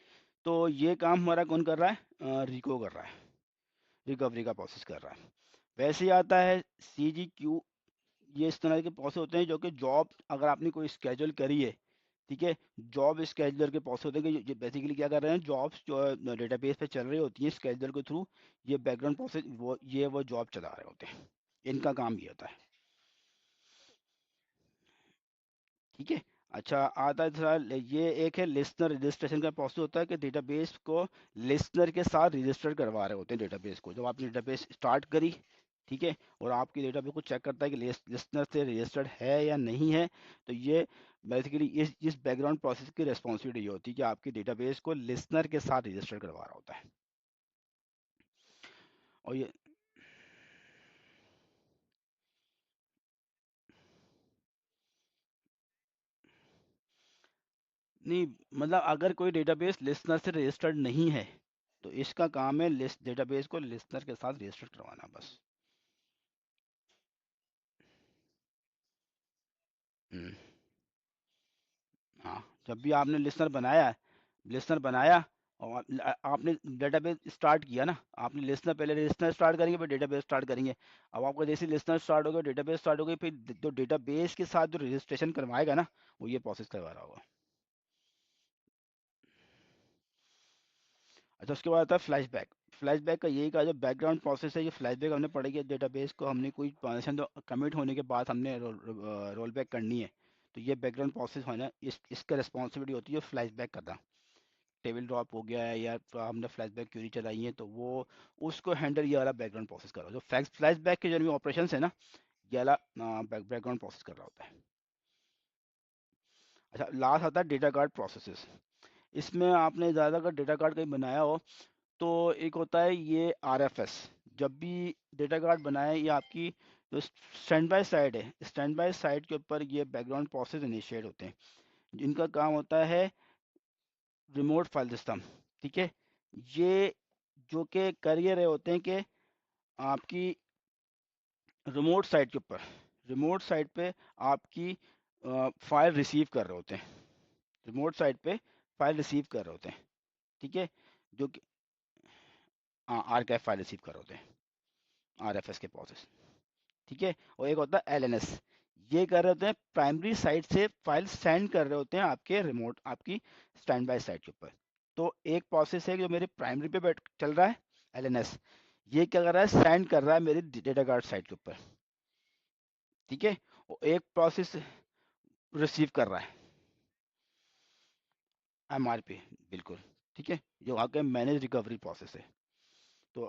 तो ये काम हमारा कौन कर रहा है, रिको कर रहा है, रिकवरी का प्रोसेस कर रहा है। वैसे ही आता है CGQ। ये इस तरह के प्रोसेस होते हैं जो कि जॉब अगर आपने कोई स्केड्यूल करी है, ठीक है, जॉब स्केड्यूलर के प्रोसेस होते हैं कि बेसिकली क्या कर रहे हैं, जॉब्स जो डेटाबेस पे चल रही होती हैं स्केड्यूलर के थ्रू, ये बैकग्राउंड प्रोसेस वो जॉब चला रहे होते हैं, इनका काम ये होता है। ठीक है। अच्छा, आता है ये एक है लिसनर रजिस्ट्रेशन का प्रोसेस होता है कि डेटाबेस को लिसनर के साथ रजिस्टर करवा रहे होते हैं डेटाबेस को। जब आपने डेटाबेस स्टार्ट करी, ठीक है, और आपकी डेटाबेस को चेक करता है कि लिसनर से रजिस्टर्ड है या नहीं है, तो ये बेसिकली इस बैकग्राउंड प्रोसेस की रिस्पॉन्सिबिलिटी ये होती है कि आपकी डेटाबेस को लिसनर के साथ रजिस्टर करवा रहा होता है। और ये नहीं, मतलब अगर कोई डेटाबेस लिसनर से रजिस्टर्ड नहीं है तो इसका काम है लिस्ट डेटाबेस को लिसनर के साथ रजिस्टर करवाना बस। हम्म, हाँ, जब भी आपने लिसनर बनाया और आपने डेटाबेस स्टार्ट किया ना, आपने लिसनर पहले लिसनर स्टार्ट करेंगे फिर डेटाबेस स्टार्ट करेंगे। अब आपका जैसे लिसनर स्टार्ट हो गया डेटाबेस स्टार्ट हो गई, फिर जो डेटाबेस के साथ जो रजिस्ट्रेशन करवाएगा ना वो ये प्रोसेस करवा रहा होगा। अच्छा, उसके बाद आता है फ्लैशबैक। फ्लैशबैक का यही का जो बैकग्राउंड प्रोसेस है, ये फ्लैशबैक हमने पढ़ा कि डेटाबेस को हमने कोई ट्रांजेक्शन जो कमिट होने के बाद हमने रोल बैक करनी है, तो ये बैकग्राउंड प्रोसेस है ना, इसका रिस्पॉन्सिबिलिटी होती है फ्लैशबैक करना। टेबल ड्रॉप हो गया है या तो हमने फ्लैशबैक क्यूरी चलाई है तो वो उसको हैंडल ये वाला बैकग्राउंड प्रोसेस कर रहा है। जो फ्लैशबैक के जो भी ऑपरेशन है ना, ये वाला बैकग्राउंड प्रोसेस कर रहा होता है। अच्छा, लास्ट आता है डेटा कार्ड प्रोसेसेस। इसमें आपने ज़्यादा अगर डेटा कार्ड कहीं बनाया हो तो एक होता है ये RFS। जब भी डेटा कार्ड बनाए, ये आपकी जो स्टैंड बाय साइड है, स्टैंड बाय साइड के ऊपर ये बैकग्राउंड प्रोसेस इनिशिएट होते हैं, जिनका काम होता है रिमोट फाइल सिस्टम। ठीक है। ये जो कि कर ये रहे होते हैं कि आपकी रिमोट साइट के ऊपर, रिमोट साइट पे आपकी फाइल रिसीव कर रहे होते हैं, रिमोट साइट पे फाइल रिसीव कर रहे होते हैं। ठीक है। जो कि आर्काइव फाइल रिसीव कर रहे होते हैं, RFS के प्रोसेस। ठीक है। और एक होता है LNS, ये कर रहे होते हैं प्राइमरी साइट से फाइल सेंड कर रहे होते हैं आपके रिमोट आपकी स्टैंड बाय साइट के ऊपर। तो एक प्रोसेस है जो मेरे प्राइमरी पे चल रहा है, LNS, ये क्या कर रहा है, सेंड कर रहा है मेरी डेटा कार्ड साइट के ऊपर। ठीक है। और एक प्रोसेस रिसीव कर रहा है, MRP, बिल्कुल। ठीक है। जो आगे मैनेज रिकवरी प्रोसेस है। तो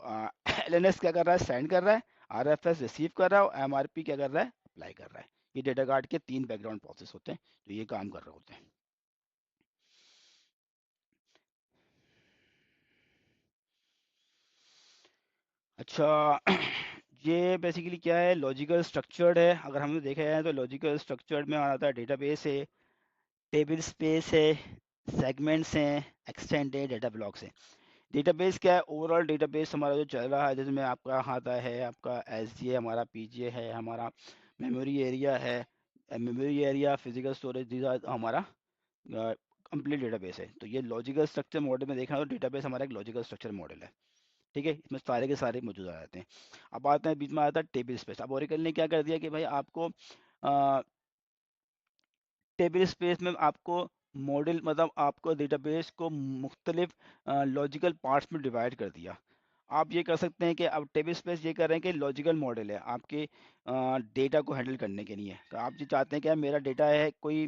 LNS क्या कर रहा है, सेंड कर रहा है, RFS रिसीव कर रहा है, और MRP क्या कर रहा है, अप्लाई कर रहा है। ये डेटा कार्ड के 3 बैकग्राउंड प्रोसेस होते हैं जो ये काम कर रहे होते हैं। अच्छा, ये बेसिकली क्या है, लॉजिकल स्ट्रक्चर्ड है। अगर हमने देखा जाए तो लॉजिकल स्ट्रक्चर्ड में आता है डेटाबेस है, टेबल स्पेस है, सेगमेंट्स हैं, एक्सटेंड है, डेटा ब्लॉक्स है। डेटाबेस क्या है, ओवरऑल डेटाबेस हमारा जो चल रहा है, जिसमें आपका आता है आपका SGA, हमारा PGA है, हमारा मेमोरी एरिया है, memory area, physical storage, these are हमारा कंप्लीट डेटाबेस है। तो ये लॉजिकल स्ट्रक्चर मॉडल में देखना तो डेटाबेस हमारा एक लॉजिकल स्ट्रक्चर मॉडल है। ठीक है। इसमें सारे के सारे मौजूद आ जाते हैं। अब आते हैं बीच में आता है टेबल स्पेस। अब ओरेकल ने क्या कर दिया कि भाई आपको टेबल स्पेस में आपको मॉडल मतलब आपको डेटाबेस को मुख्तलिफ लॉजिकल पार्ट्स में डिवाइड कर दिया। आप ये कर सकते हैं कि अब टेबल स्पेस ये कर रहे हैं कि लॉजिकल मॉडल है आपके डेटा को हैंडल करने के लिए। तो आप जो चाहते हैं कि यार मेरा डेटा है कोई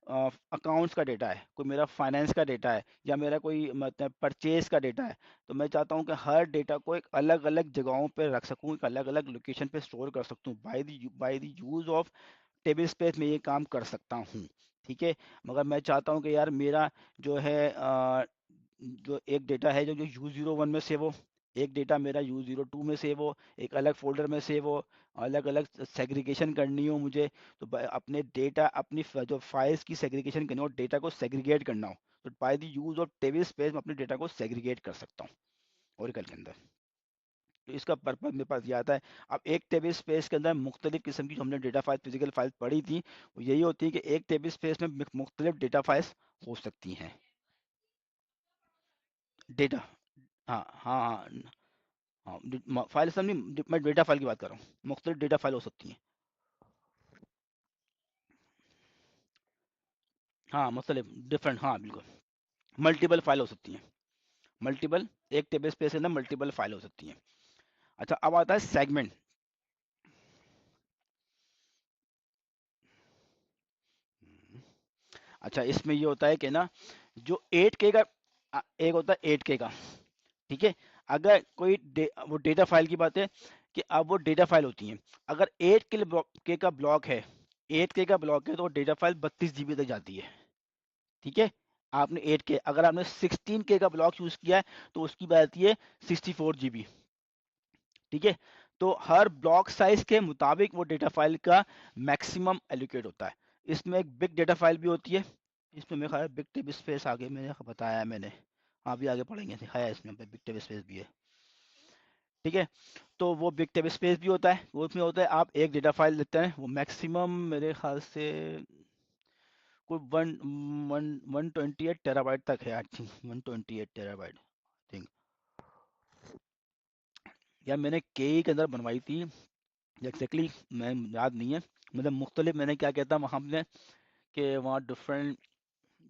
अकाउंट्स का डेटा है, कोई मेरा फाइनेंस का डेटा है, या मेरा कोई मतलब परचेज का डेटा है, तो मैं चाहता हूँ कि हर डेटा को एक अलग अलग जगहों पे रख सकूँ, एक अलग अलग लोकेशन पे स्टोर कर सकता हूँ। By the use of table space में ये काम कर सकता हूँ। ठीक है, मगर मैं चाहता हूँ कि यार मेरा जो है जो एक डेटा है जो जो U01 में सेव हो, एक डेटा मेरा U02 में सेव हो, एक अलग फोल्डर में सेव हो, अलग अलग सेग्रीगेशन करनी हो मुझे, तो अपने डेटा अपनी जो फाइल्स की सेग्रीगेशन करनी हो, डेटा को सेग्रीगेट करना हो, तो by the use of table space में अपने डेटा को सेग्रीगेट कर सकता हूँ ओरेकल के अंदर। तो इसका पर्पज मेरे पास ये आता है। अब एक टेबल स्पेस के अंदर मुख्तलिफ किस्म की जो हमने डेटा फाइल फिजिकल फाइल पढ़ी थी, वो यही होती है कि एक टेबल स्पेस में मुख्तलिफ डेटा फाइल्स हो सकती हैं। डेटा, हाँ हाँ हाँ हाँ, फाइल सब नहीं, मैं डेटा फाइल की बात कर रहा हूँ, मुख्तलिफ डेटा फाइल हो सकती हैं। हाँ मुख्तलिफ डिफरेंट, हाँ बिल्कुल, मल्टीपल फाइल हो सकती हैं, मल्टीपल, एक टेबल स्पेस के अंदर मल्टीपल फाइल हो सकती हैं। अच्छा, अब आता है सेगमेंट। अच्छा, इसमें ये होता है कि ना, जो 8K का एक होता है 8K का, ठीक है, अगर कोई वो डेटा फाइल की बात है कि अब वो डेटा फाइल होती हैं, अगर 8K का ब्लॉक है, 8K का ब्लॉक है तो डेटा फाइल 32 GB तक जाती है। ठीक है, आपने 8K, अगर आपने 16K का ब्लॉक यूज किया है तो उसकी बात आती है 64 GB। ठीक है, तो हर ब्लॉक साइज के मुताबिक वो डेटा फाइल का मैक्सिमम एलोकेट होता है। इसमें एक बिग डेटा फाइल भी होती है, इसमें मेरे ख्याल बिग टेबल स्पेस आगे मैंने बताया है मैंने, हाँ भी आगे पढ़ेंगे, दिखाया है इसमें बिग टेबल स्पेस भी है। ठीक है, तो वो बिग टेबल स्पेस भी होता है, वो उसमें होता है आप एक डेटा फाइल लेते हैं, वो मैक्सिमम मेरे ख्याल से कोई 128 TB तक है, आई थिंक 128 TB थिंक। यार मैंने के के अंदर बनवाई थी एग्जैक्टली, मैं याद नहीं है, मतलब मुख्तलिफ मैंने क्या कहता वहाँ हमने कि वहाँ डिफरेंट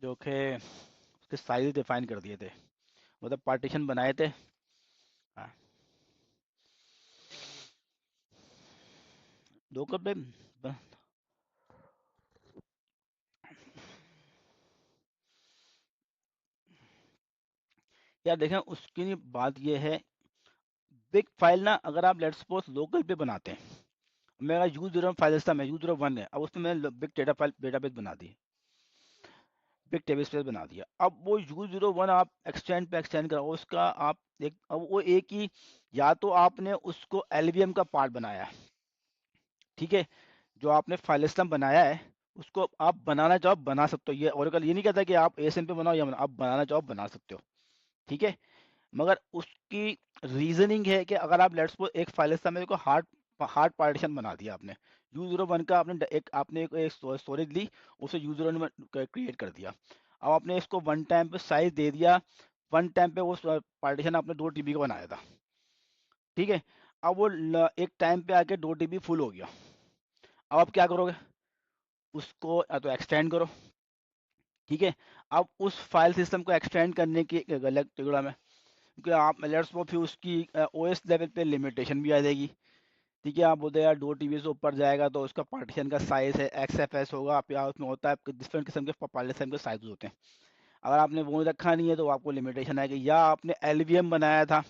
जो थे उसके साइज डिफाइन कर दिए थे, मतलब पार्टीशन बनाए थे। हाँ, दो कप पे यार देखें, उसकी बात ये है, बिग फाइल ना अगर आप लेट्स सपोज लोकल पे बनाते हैं, मेरा U01 फाइल सिस्टम है, U01 है, अब उसमें मैंने बिग डेटा फाइल डेटाबेस बना दी, बिग टेबल स्पेस बना दिया, अब वो U01 आप एक्सटेंड पे एक्सटेंड कराओ उसका, आप एक, अब वो एक ही, या तो आपने उसको एलवीएम का पार्ट बनाया है, ठीक है, जो आपने फाइल सिस्टम बनाया है उसको आप बनाना चाहो बना सकते हो, ये ओरेकल ये नहीं कहता कि आप एएसएम पे बनाओ या आप बनाना चाहो बना सकते हो। ठीक है, मगर उसकी रीजनिंग है कि अगर आप लेट्स सपोज एक फाइल सिस्टम में को हार्ड हार्ड पार्टीशन बना दिया आपने, U01 का आपने एक स्टोरेज ली, उसे U01 में क्रिएट कर दिया, अब आपने इसको वन टाइम पे साइज दे दिया, वन टाइम पे वो पार्टीशन आपने 2 TB का बनाया था। ठीक है, अब वो एक टाइम पे आके 2 TB फुल हो गया, अब आप क्या करोगे, उसको या तो एक्सटेंड करो। ठीक है, अब उस फाइल सिस्टम को एक्सटेंड करने की अलग टुकड़ा में, क्योंकि आप लेट्स सपोज फिर उसकी ओएस लेवल पे लिमिटेशन भी आ जाएगी। ठीक है, आप बोलते हैं यार 2 TB से ऊपर जाएगा तो उसका पार्टीशन का साइज है XFS होगा, आप या उसमें होता है डिफरेंट किस्म के पार्टीशन के साइज होते हैं, अगर आपने वो रखा नहीं है तो आपको लिमिटेशन आएगी, या आपने एलवीएम बनाया था,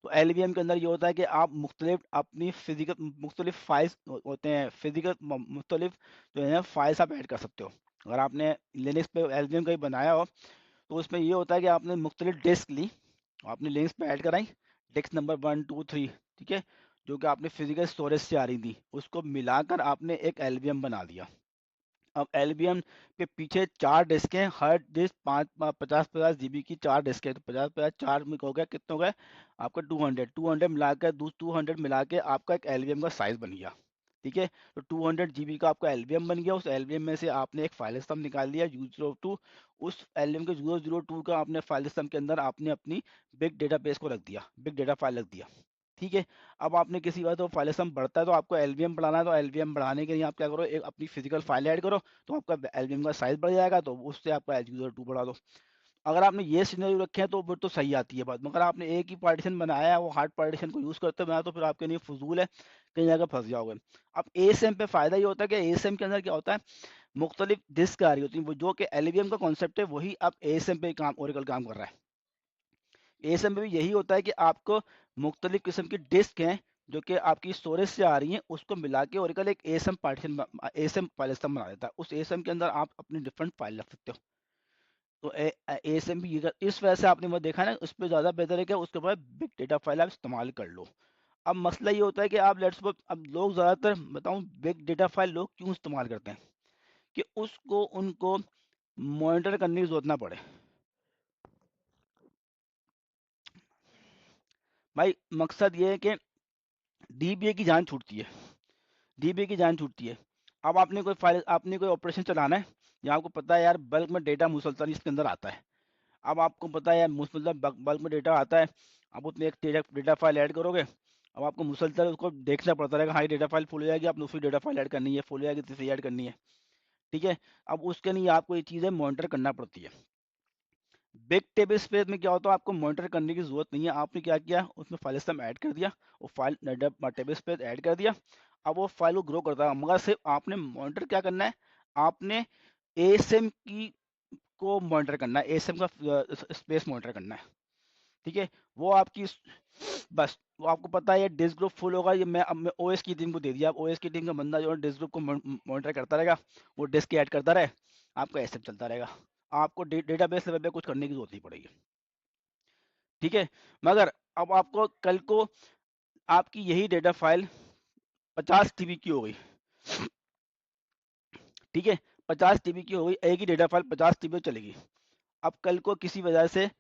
तो एलवीएम के अंदर ये होता है कि आप मुख्तलिफ अपनी फिजिकल मुख्तलिफ फाइल्स होते हैं, फिजिकल मुख्तलिफ जो है फाइल्स आप ऐड कर सकते हो। अगर आपने लिनक्स पे एलवीएम कहीं बनाया हो तो उसमें ये होता है कि आपने मुख्तलिफ डिस्क ली, आपने लिंक्स पे ऐड कराई, डिस्क नंबर 1 2 3, ठीक है, जो कि आपने फिजिकल स्टोरेज से आ रही थी, उसको मिलाकर आपने एक एलवीएम बना दिया। अब एलबीएम के पीछे 4 डिस्क हैं, हर डिस्क 50 50 GB की 4 डिस्क है, तो 50 50 4 में हो गया, कितना हो गया आपका 200 मिलाकर 200 मिला के आपका एक एलबीएम का साइज बन गया। ठीक है, तो 200 GB का आपका एलबीएम बन गया, उस एलबीएम में से आपने एक फाइल सिस्टम निकाल लिया U02, उस एलबीएम के U02 का आपने फाइल सिस्टम के अंदर आपने अपनी बिग डेटाबेस को रख दिया, बिग डेटा फाइल रख दिया। ठीक है, अब आपने किसी बात तो फाइल सिस्टम बढ़ता है तो आपको एलवीएम बढ़ाना है, तो एलवीएम बढ़ाने के लिए आप क्या करो, एक अपनी फिजिकल फाइल ऐड करो, तो आपका एल्बम का साइज बढ़ जाएगा, तो उससे आपका U02 बढ़ा दो। अगर आपने ये सिनेरियो रखे हैं तो फिर तो सही आती है बात, मगर आपने एक ही पार्टीशन बनाया है, वो हार्ड पार्टीशन को यूज करते बनाया, तो फिर आपके लिए फजूल है, कहीं जाकर फंस जाओगे। अब एएसएम पे फायदा ये होता है कि एएसएम के अंदर क्या होता है, मुख्तलिफ डिस्क आ रही होती हैं, वो जो कि एलवीएम का कॉन्सेप्ट है वही अब एएसएम पे काम, ओरेकल काम कर रहा है। एएसएम में भी यही होता है कि आपको मुख्तलिफ किस्म की डिस्क हैं जो कि आपकी स्टोरेज से आ रही हैं, उसको मिला के ओरेकल एक ASM partition, ASM file system बना देता है। उस एएसएम के अंदर आप अपनी डिफरेंट फाइल रख सकते हो। तो एएसएम भी इस वजह से आपने वो देखा ना, उस पर ज़्यादा बेहतर है कि उसके बाद बिग डेटा फाइल आप इस्तेमाल कर लो। अब मसला ये होता है कि आप लेट्स सपोज, अब लोग ज़्यादातर बताऊं बिग डेटा फाइल लोग क्यों इस्तेमाल करते हैं, कि उसको उनको मॉनिटर करने की जरूरत ना पड़े। भाई मकसद ये है कि डीबीए की जान छूटती है, डीबीए की जान छूटती है। अब आपने कोई फाइल, आपने कोई ऑपरेशन चलाना है, या आपको पता है यार बल्क में डेटा मुसलसल इसके अंदर आता है। अब आपको पता है यार मुसलसल बल्क में डेटा आता है, आप उसमें एक डेटा फाइल ऐड करोगे। अब आपको मुसलसल उसको देखना पड़ता रहेगा, हाँ डेटा फाइल फुल हो जाएगी, आपने दूसरी डेटा फाइल ऐड करनी है, फुल हो जाएगी तीसरी ऐड करनी है। ठीक है, अब उसके लिए आपको ये चीज़ें मॉनिटर करना पड़ती है। बिग टेबल स्पेस में क्या होता है, आपको मॉनिटर करने की जरूरत नहीं है। आपने क्या किया, उसमें फाइल सिस्टम ऐड कर दिया, वो फाइल टेबल स्पेस ऐड कर दिया। अब वो फाइल को ग्रो करता है, मगर सिर्फ आपने मॉनिटर क्या करना है, आपने एएसएम की को मॉनिटर करना है, एएसएम का स्पेस मॉनिटर करना है। ठीक है, वो आपकी बस, वो आपको पता है ये डिस्क ग्रुप फुल होगा, ये मैं अब मैं ओएस की टीम को दे दिया। अब ओएस की टीम का बंदा जो है डिस्क ग्रुप को मॉनिटर करता रहेगा, वो डिस्क ऐड करता रहे, आपका एएसएम चलता रहेगा। आपको डेटाबेस लेवल पे कुछ करने की जरूरत नहीं पड़ेगी। ठीक है, मगर अब आपको कल को आपकी यही डेटा फाइल 50 टीबी की हो गई। ठीक है, 50 टीबी की हो गई, एक ही डेटा फाइल 50 टीबी चलेगी। अब कल को किसी वजह से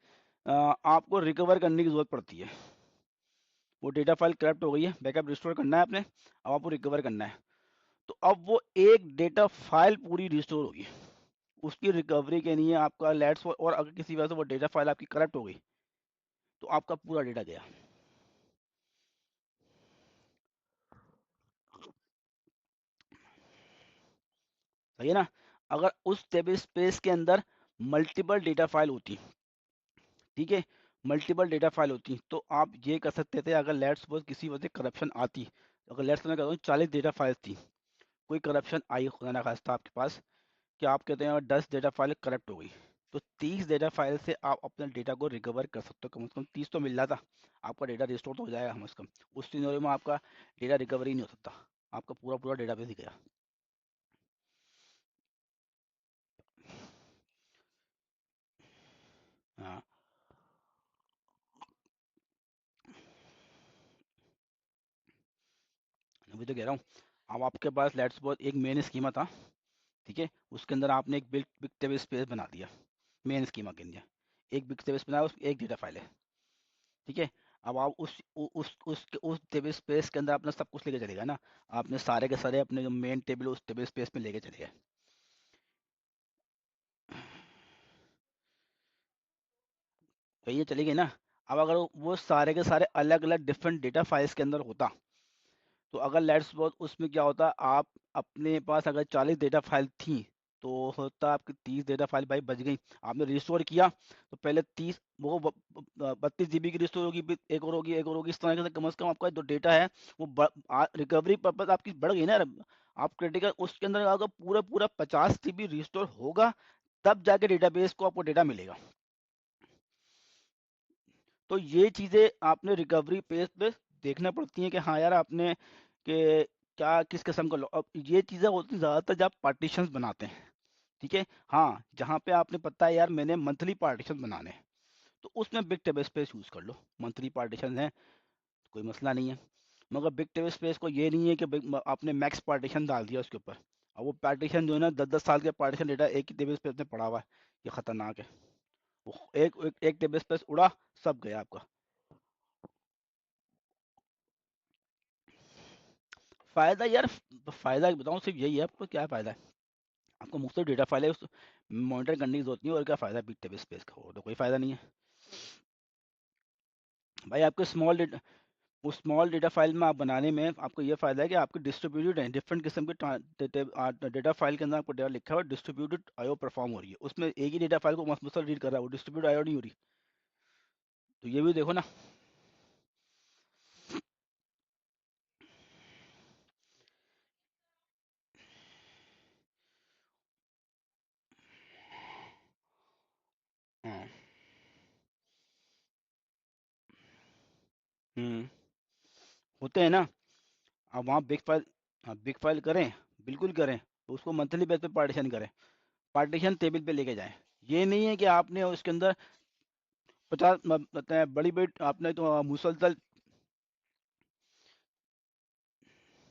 आपको रिकवर करने की जरूरत पड़ती है, वो डेटा फाइल करप्ट हो गई है, बैकअप रिस्टोर करना है आपने, अब आपको रिकवर करना है। तो अब वो एक डेटा फाइल पूरी रिस्टोर होगी, उसकी रिकवरी के लिए आपका लेट्स, और अगर किसी वजह से वो डेटा फाइल आपकी करप्ट हो गई तो आपका पूरा डेटा गया। सही है ना। अगर उस टेबल स्पेस के अंदर मल्टीपल डेटा फाइल होती, ठीक है, मल्टीपल डेटा फाइल होती, तो आप ये कर सकते थे, अगर लेट्स सपोज किसी वजह से करप्शन आती, अगर लेट्स मैं कहता हूँ 40 डेटा फाइल थी, कोई करप्शन आई खुदा ना खास्ता आपके पास, कि आप कहते हैं अगर 10 डेटा फाइल करप्ट हो गई, तो 30 डेटा फाइल से आप अपने डेटा को रिकवर कर सकते हो। कम से कम 30 तो मिल जाता, आपका डेटा रिस्टोर तो हो जाएगा कम से कम। उस सिनेरियो में आपका डेटा रिकवरी नहीं हो सकता, आपका पूरा पूरा डेटा बेस ही गया। हाँ, अभी तो कह रहा हूँ, अब आपके पास लेट्स सपोज एक मेन स्कीमा था, ठीक है, उसके अंदर आपने एक बिग बिग टेबल स्पेस बना दिया, मेन स्कीमा के अंदर एक बिग टेबल बनाया, उसमें एक डेटा फाइल है। ठीक है, अब आप उस टेबल स्पेस के अंदर अपना सब कुछ लेके चलेगा ना, आपने सारे के सारे अपने जो मेन टेबल उस टेबल स्पेस में लेके चले गए। तो ये चली गई ना। अब अगर वो सारे के सारे अलग अलग डिफरेंट डेटा फाइल्स के अंदर होता, तो अगर लेट्स सपोज उसमें क्या होता, आप अपने पास अगर 40 डेटा फाइल थी, तो होता आपकी 30 डेटा फाइल भाई बच गई। आपने रिस्टोर किया तो पहले 30, वो 32 जीबी की रिस्टोर होगी, फिर एक और होगी, एक और होगी, इस तरह से कम से कम आपका जो डेटा है वो रिकवरी पर्पज आपकी बढ़ गई ना। आप क्रिटिकल उसके अंदर अगर पूरा पूरा 50 जीबी रिस्टोर होगा, तब जाके डेटाबेस को आपको डेटा मिलेगा। तो ये चीज़ें आपने रिकवरी पेज पे देखना पड़ती हैं कि हाँ यार आपने कि क्या किस किस्म का अब ये चीज़ें होती हैं ज़्यादातर जब पार्टीशंस बनाते हैं। ठीक है, हाँ जहाँ पे आपने पता है यार मैंने मंथली पार्टीशन बनाने हैं, तो उसमें बिग टेबल स्पेस यूज़ कर लो, मंथली पार्टीशन है तो कोई मसला नहीं है। मगर बिग टेबल स्पेस को ये नहीं है कि आपने मैक्स पार्टीशन डाल दिया उसके ऊपर, अब वो पार्टीशन जो है ना 10-10 साल के पार्टीशन डेटा एक ही टेबल स्पेस में पड़ा हुआ है, ये खतरनाक है। वो एक टेबल स्पेस उड़ा, सब गया आपका। फायदा यार, फायदा बताऊँ सिर्फ यही है, आपको क्या फायदा है, आपको मुफ्त डेटा फाइल है, उस मॉनिटर करने की जरूरत नहीं है, और क्या फायदा बिग टेबल स्पेस का, और तो कोई फायदा नहीं है। भाई आपके स्मॉल डेटा, उस स्मॉल डेटा फाइल में आप बनाने में आपको ये फायदा है कि आपके डिस्ट्रीब्यूटेड है डिफरेंट किस्म के डेटा फाइल के अंदर आपको डेटा लिखा हुआ है, डिस्ट्रीब्यूटेड आईओ परफॉर्म हो रही है, उसमें एक ही डेटा फाइल को मुसलसल रीड कर रहा है, वो डिस्ट्रीब्यूटेड आईओ नहीं हो रही। तो ये भी देखो ना। हम्म। होते हैं ना। अब वहाँ बिग फाइल, हाँ बिग फाइल करें, बिल्कुल करें, तो उसको मंथली बेस पे पार्टीशन करें, पार्टीशन टेबल पे लेके जाएं। ये नहीं है कि आपने उसके अंदर 50 बताए बड़ी बड़ी आपने तो मुसलसल।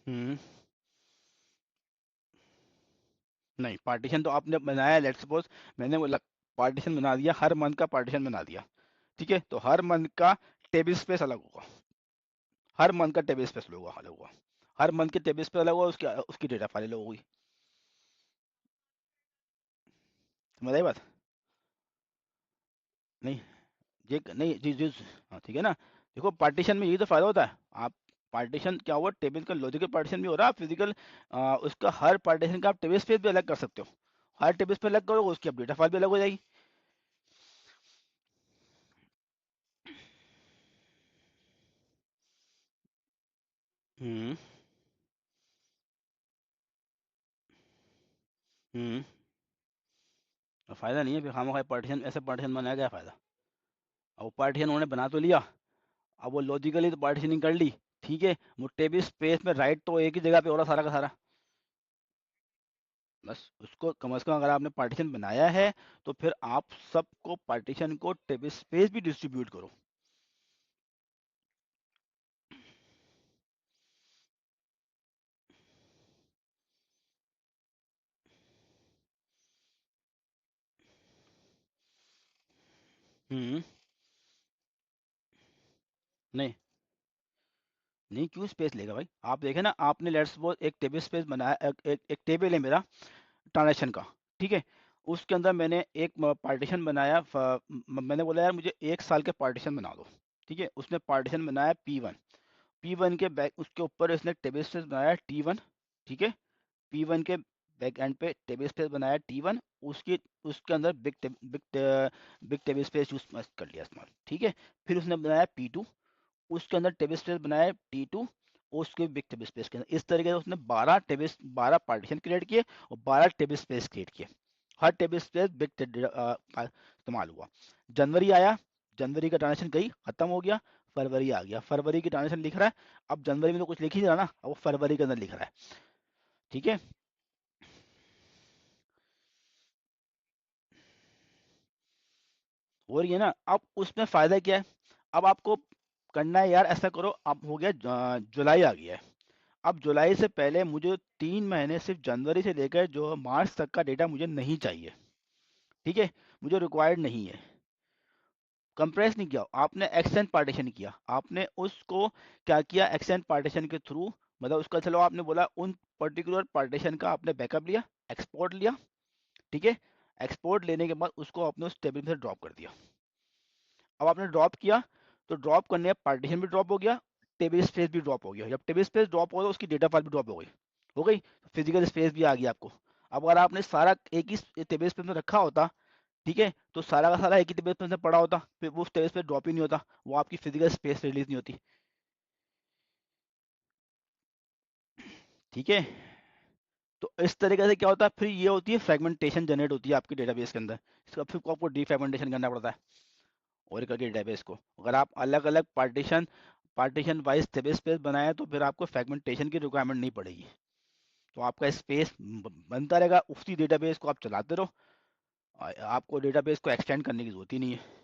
हम्म। नहीं, पार्टीशन तो आपने बनाया, लेट्स सपोज मैंने वो पार्टीशन बना दिया, हर मंथ का पार्टीशन बना दिया, ठीक है, तो हर मंथ का टेबल स्पेस अलग होगा, हर मंथ का टेबल स्पेस होगा, अलग होगा, हर मंथ के टेबल स्पेस अलग होगा, उसकी उसकी डेटा फाइल अलग होगी। समझ आई बात? नहीं, ये नहीं जी जी। हाँ ठीक है ना। देखो पार्टीशन में यही तो फायदा होता है। आप पार्टीशन क्या हुआ, टेबल का लॉजिकल पार्टीशन भी हो रहा है, फिजिकल उसका हर पार्टीशन का आप टेबल स्पेस भी अलग कर सकते हो। हर टेबल स्पेस अलग करोगे, उसकी अब डेटा फाइल भी अलग हो जाएगी। हम्म। हम्म। अब फायदा नहीं है फिर खामा पार्टीशन, ऐसे पार्टीशन बनाया, क्या फायदा? अब वो पार्टीशन उन्होंने बना तो लिया, अब वो लॉजिकली तो पार्टीशनिंग कर ली, ठीक है, वो टेबल स्पेस में राइट तो एक ही जगह पे हो रहा सारा का सारा। बस उसको कम से कम अगर आपने पार्टीशन बनाया है, तो फिर आप सबको पार्टीशन को टेबल स्पेस भी डिस्ट्रीब्यूट करो। हम्म। नहीं, नहीं क्यों स्पेस लेगा भाई? आप देखे ना, आपने लेट्स सपोज एक टेबल स्पेस बनाया, एक टेबल है मेरा ट्रांजेक्शन का, ठीक है, उसके अंदर मैंने एक पार्टीशन बनाया, मैंने बोला यार मुझे 1 साल के पार्टीशन बना दो, ठीक है, उसने पार्टीशन बनाया P1, P1 के बैक उसके ऊपर इसने टेबल स्पेस बनाया T1, ठीक है, P1 के बैक एंड पे टेबल स्पेस बनाया T1, उसकी उसके अंदर बिग टेबल स्पेस यूज कर लिया इस्तेमाल, ठीक है, फिर उसने बनाया P2, उसके अंदर टेबल स्पेस बनाया T2, उसके बिग टेबल स्पेस के अंदर, इस तरीके से उसने 12 पार्टीशन क्रिएट किए और 12 टेबल स्पेस क्रिएट किए, हर टेबल स्पेस इस्तेमाल हुआ। जनवरी आया, जनवरी का ट्रांजेक्शन गई खत्म हो गया, फरवरी आ गया, फरवरी की ट्रांजेक्शन लिख रहा है, अब जनवरी में तो कुछ लिख ही नहीं रहा ना, अब वो फरवरी के अंदर लिख रहा है, ठीक है। हो रही है ना, अब उसमें फायदा क्या है? अब आपको करना है यार, ऐसा करो, अब हो गया जुलाई आ गया है, अब जुलाई से पहले मुझे 3 महीने सिर्फ जनवरी से लेकर जो मार्च तक का डेटा मुझे नहीं चाहिए, ठीक है, मुझे रिक्वायर्ड नहीं है। कंप्रेस नहीं किया आपने, एक्सटेंड पार्टीशन किया आपने उसको, क्या किया, एक्सटेंड पार्टीशन के थ्रू, मतलब उसका चलो आपने बोला उन पर्टिकुलर पार्टीशन का आपने बैकअप लिया, एक्सपोर्ट लिया, ठीक है, एक्सपोर्ट लेने के बाद उसको आपने उस टेबल में से ड्रॉप कर दिया। अब आपने ड्रॉप किया, तो ड्रॉप करने का पार्टीशन भी ड्रॉप हो गया, टेबल स्पेस भी ड्रॉप हो गया, जब टेबल स्पेस ड्रॉप हो गया उसकी डेटा फाइल भी ड्रॉप हो गई, हो गई, फिजिकल स्पेस भी आ गया आपको। अब अगर आपने सारा एक ही टेबल स्पेस में रखा होता, ठीक है, तो सारा का सारा एक ही टेबल स्पेस में पड़ा होता, फिर वो उस टेबल स्पेस ड्रॉप ही नहीं होता, वो आपकी फिजिकल स्पेस रिलीज नहीं होती, ठीक है। तो इस तरीके से क्या होता है, फिर ये होती है फ्रेगमेंटेशन जनरेट होती है आपके डेटाबेस के अंदर, इसका फिर आपको डीफ्रेगमेंटेशन करना पड़ता है ओरेकल के डेटाबेस को। अगर आप अलग अलग partition partition wise table space बनाए, तो फिर आपको फ्रेगमेंटेशन की रिक्वायरमेंट नहीं पड़ेगी, तो आपका स्पेस बनता रहेगा, उसी डेटाबेस को आप चलाते रहो, आपको डेटाबेस को एक्सटेंड करने की जरूरत ही नहीं है।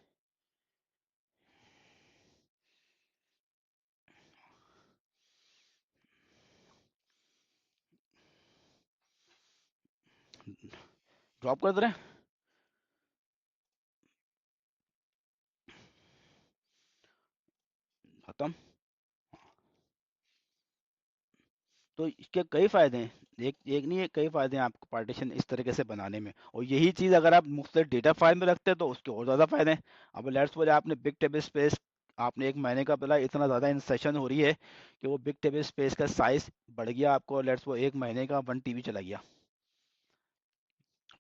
ड्रॉप कर दे रहे हैं, खत्म। तो इसके कई फायदे हैं, एक एक नहीं है, कई फायदे हैं आपको पार्टीशन इस तरीके से बनाने में, और यही चीज़ अगर आप मुख्तलिफ डेटा फाइल में रखते हैं तो उसके और ज़्यादा फायदे हैं। अब लेट्स सपोज आपने बिग टेबल स्पेस, आपने 1 महीने का बोला, इतना ज़्यादा इंसेशन हो रही है कि वो बिग टेबल स्पेस का साइज बढ़ गया, आपको लेट्स वो 1 महीने का 1 TB चला गया,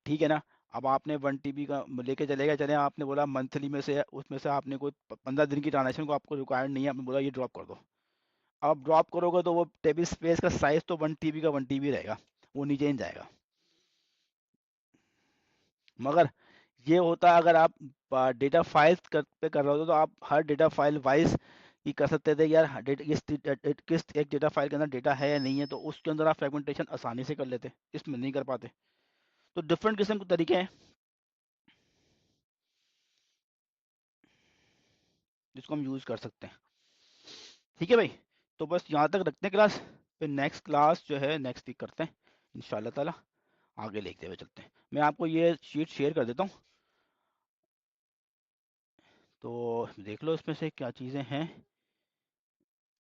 ठीक है ना। अब आपने 1 TB का लेके चले गए, चले आपने बोला मंथली में से, उसमें से आपने कोई 15 दिन की ट्रांजेक्शन को आपको रिक्वायर्ड नहीं है, आपने बोला ये ड्रॉप कर दो। अब ड्रॉप करोगे तो वो टेबल स्पेस का साइज तो 1 TB का 1 TB रहेगा, वो नीचे नहीं जाएगा। मगर ये होता है अगर आप डेटा फाइल्स पे कर रहे हो, तो आप हर डेटा फाइल वाइज कि कर सकते थे यार, किस एक डेटा फाइल के अंदर डेटा है या नहीं है, तो उसके अंदर आप फ्रेगमेंटेशन आसानी से कर लेते, इसमें नहीं कर पाते। तो डिफरेंट किस्म के तरीके हैं जिसको हम यूज़ कर सकते हैं। ठीक है भाई, तो बस यहाँ तक रखते हैं क्लास, फिर नेक्स्ट क्लास जो है नेक्स्ट वीक करते हैं इंशाल्लाह ताला, आगे लेते हुए चलते हैं। मैं आपको ये शीट शेयर कर देता हूँ, तो देख लो इसमें से क्या चीज़ें हैं।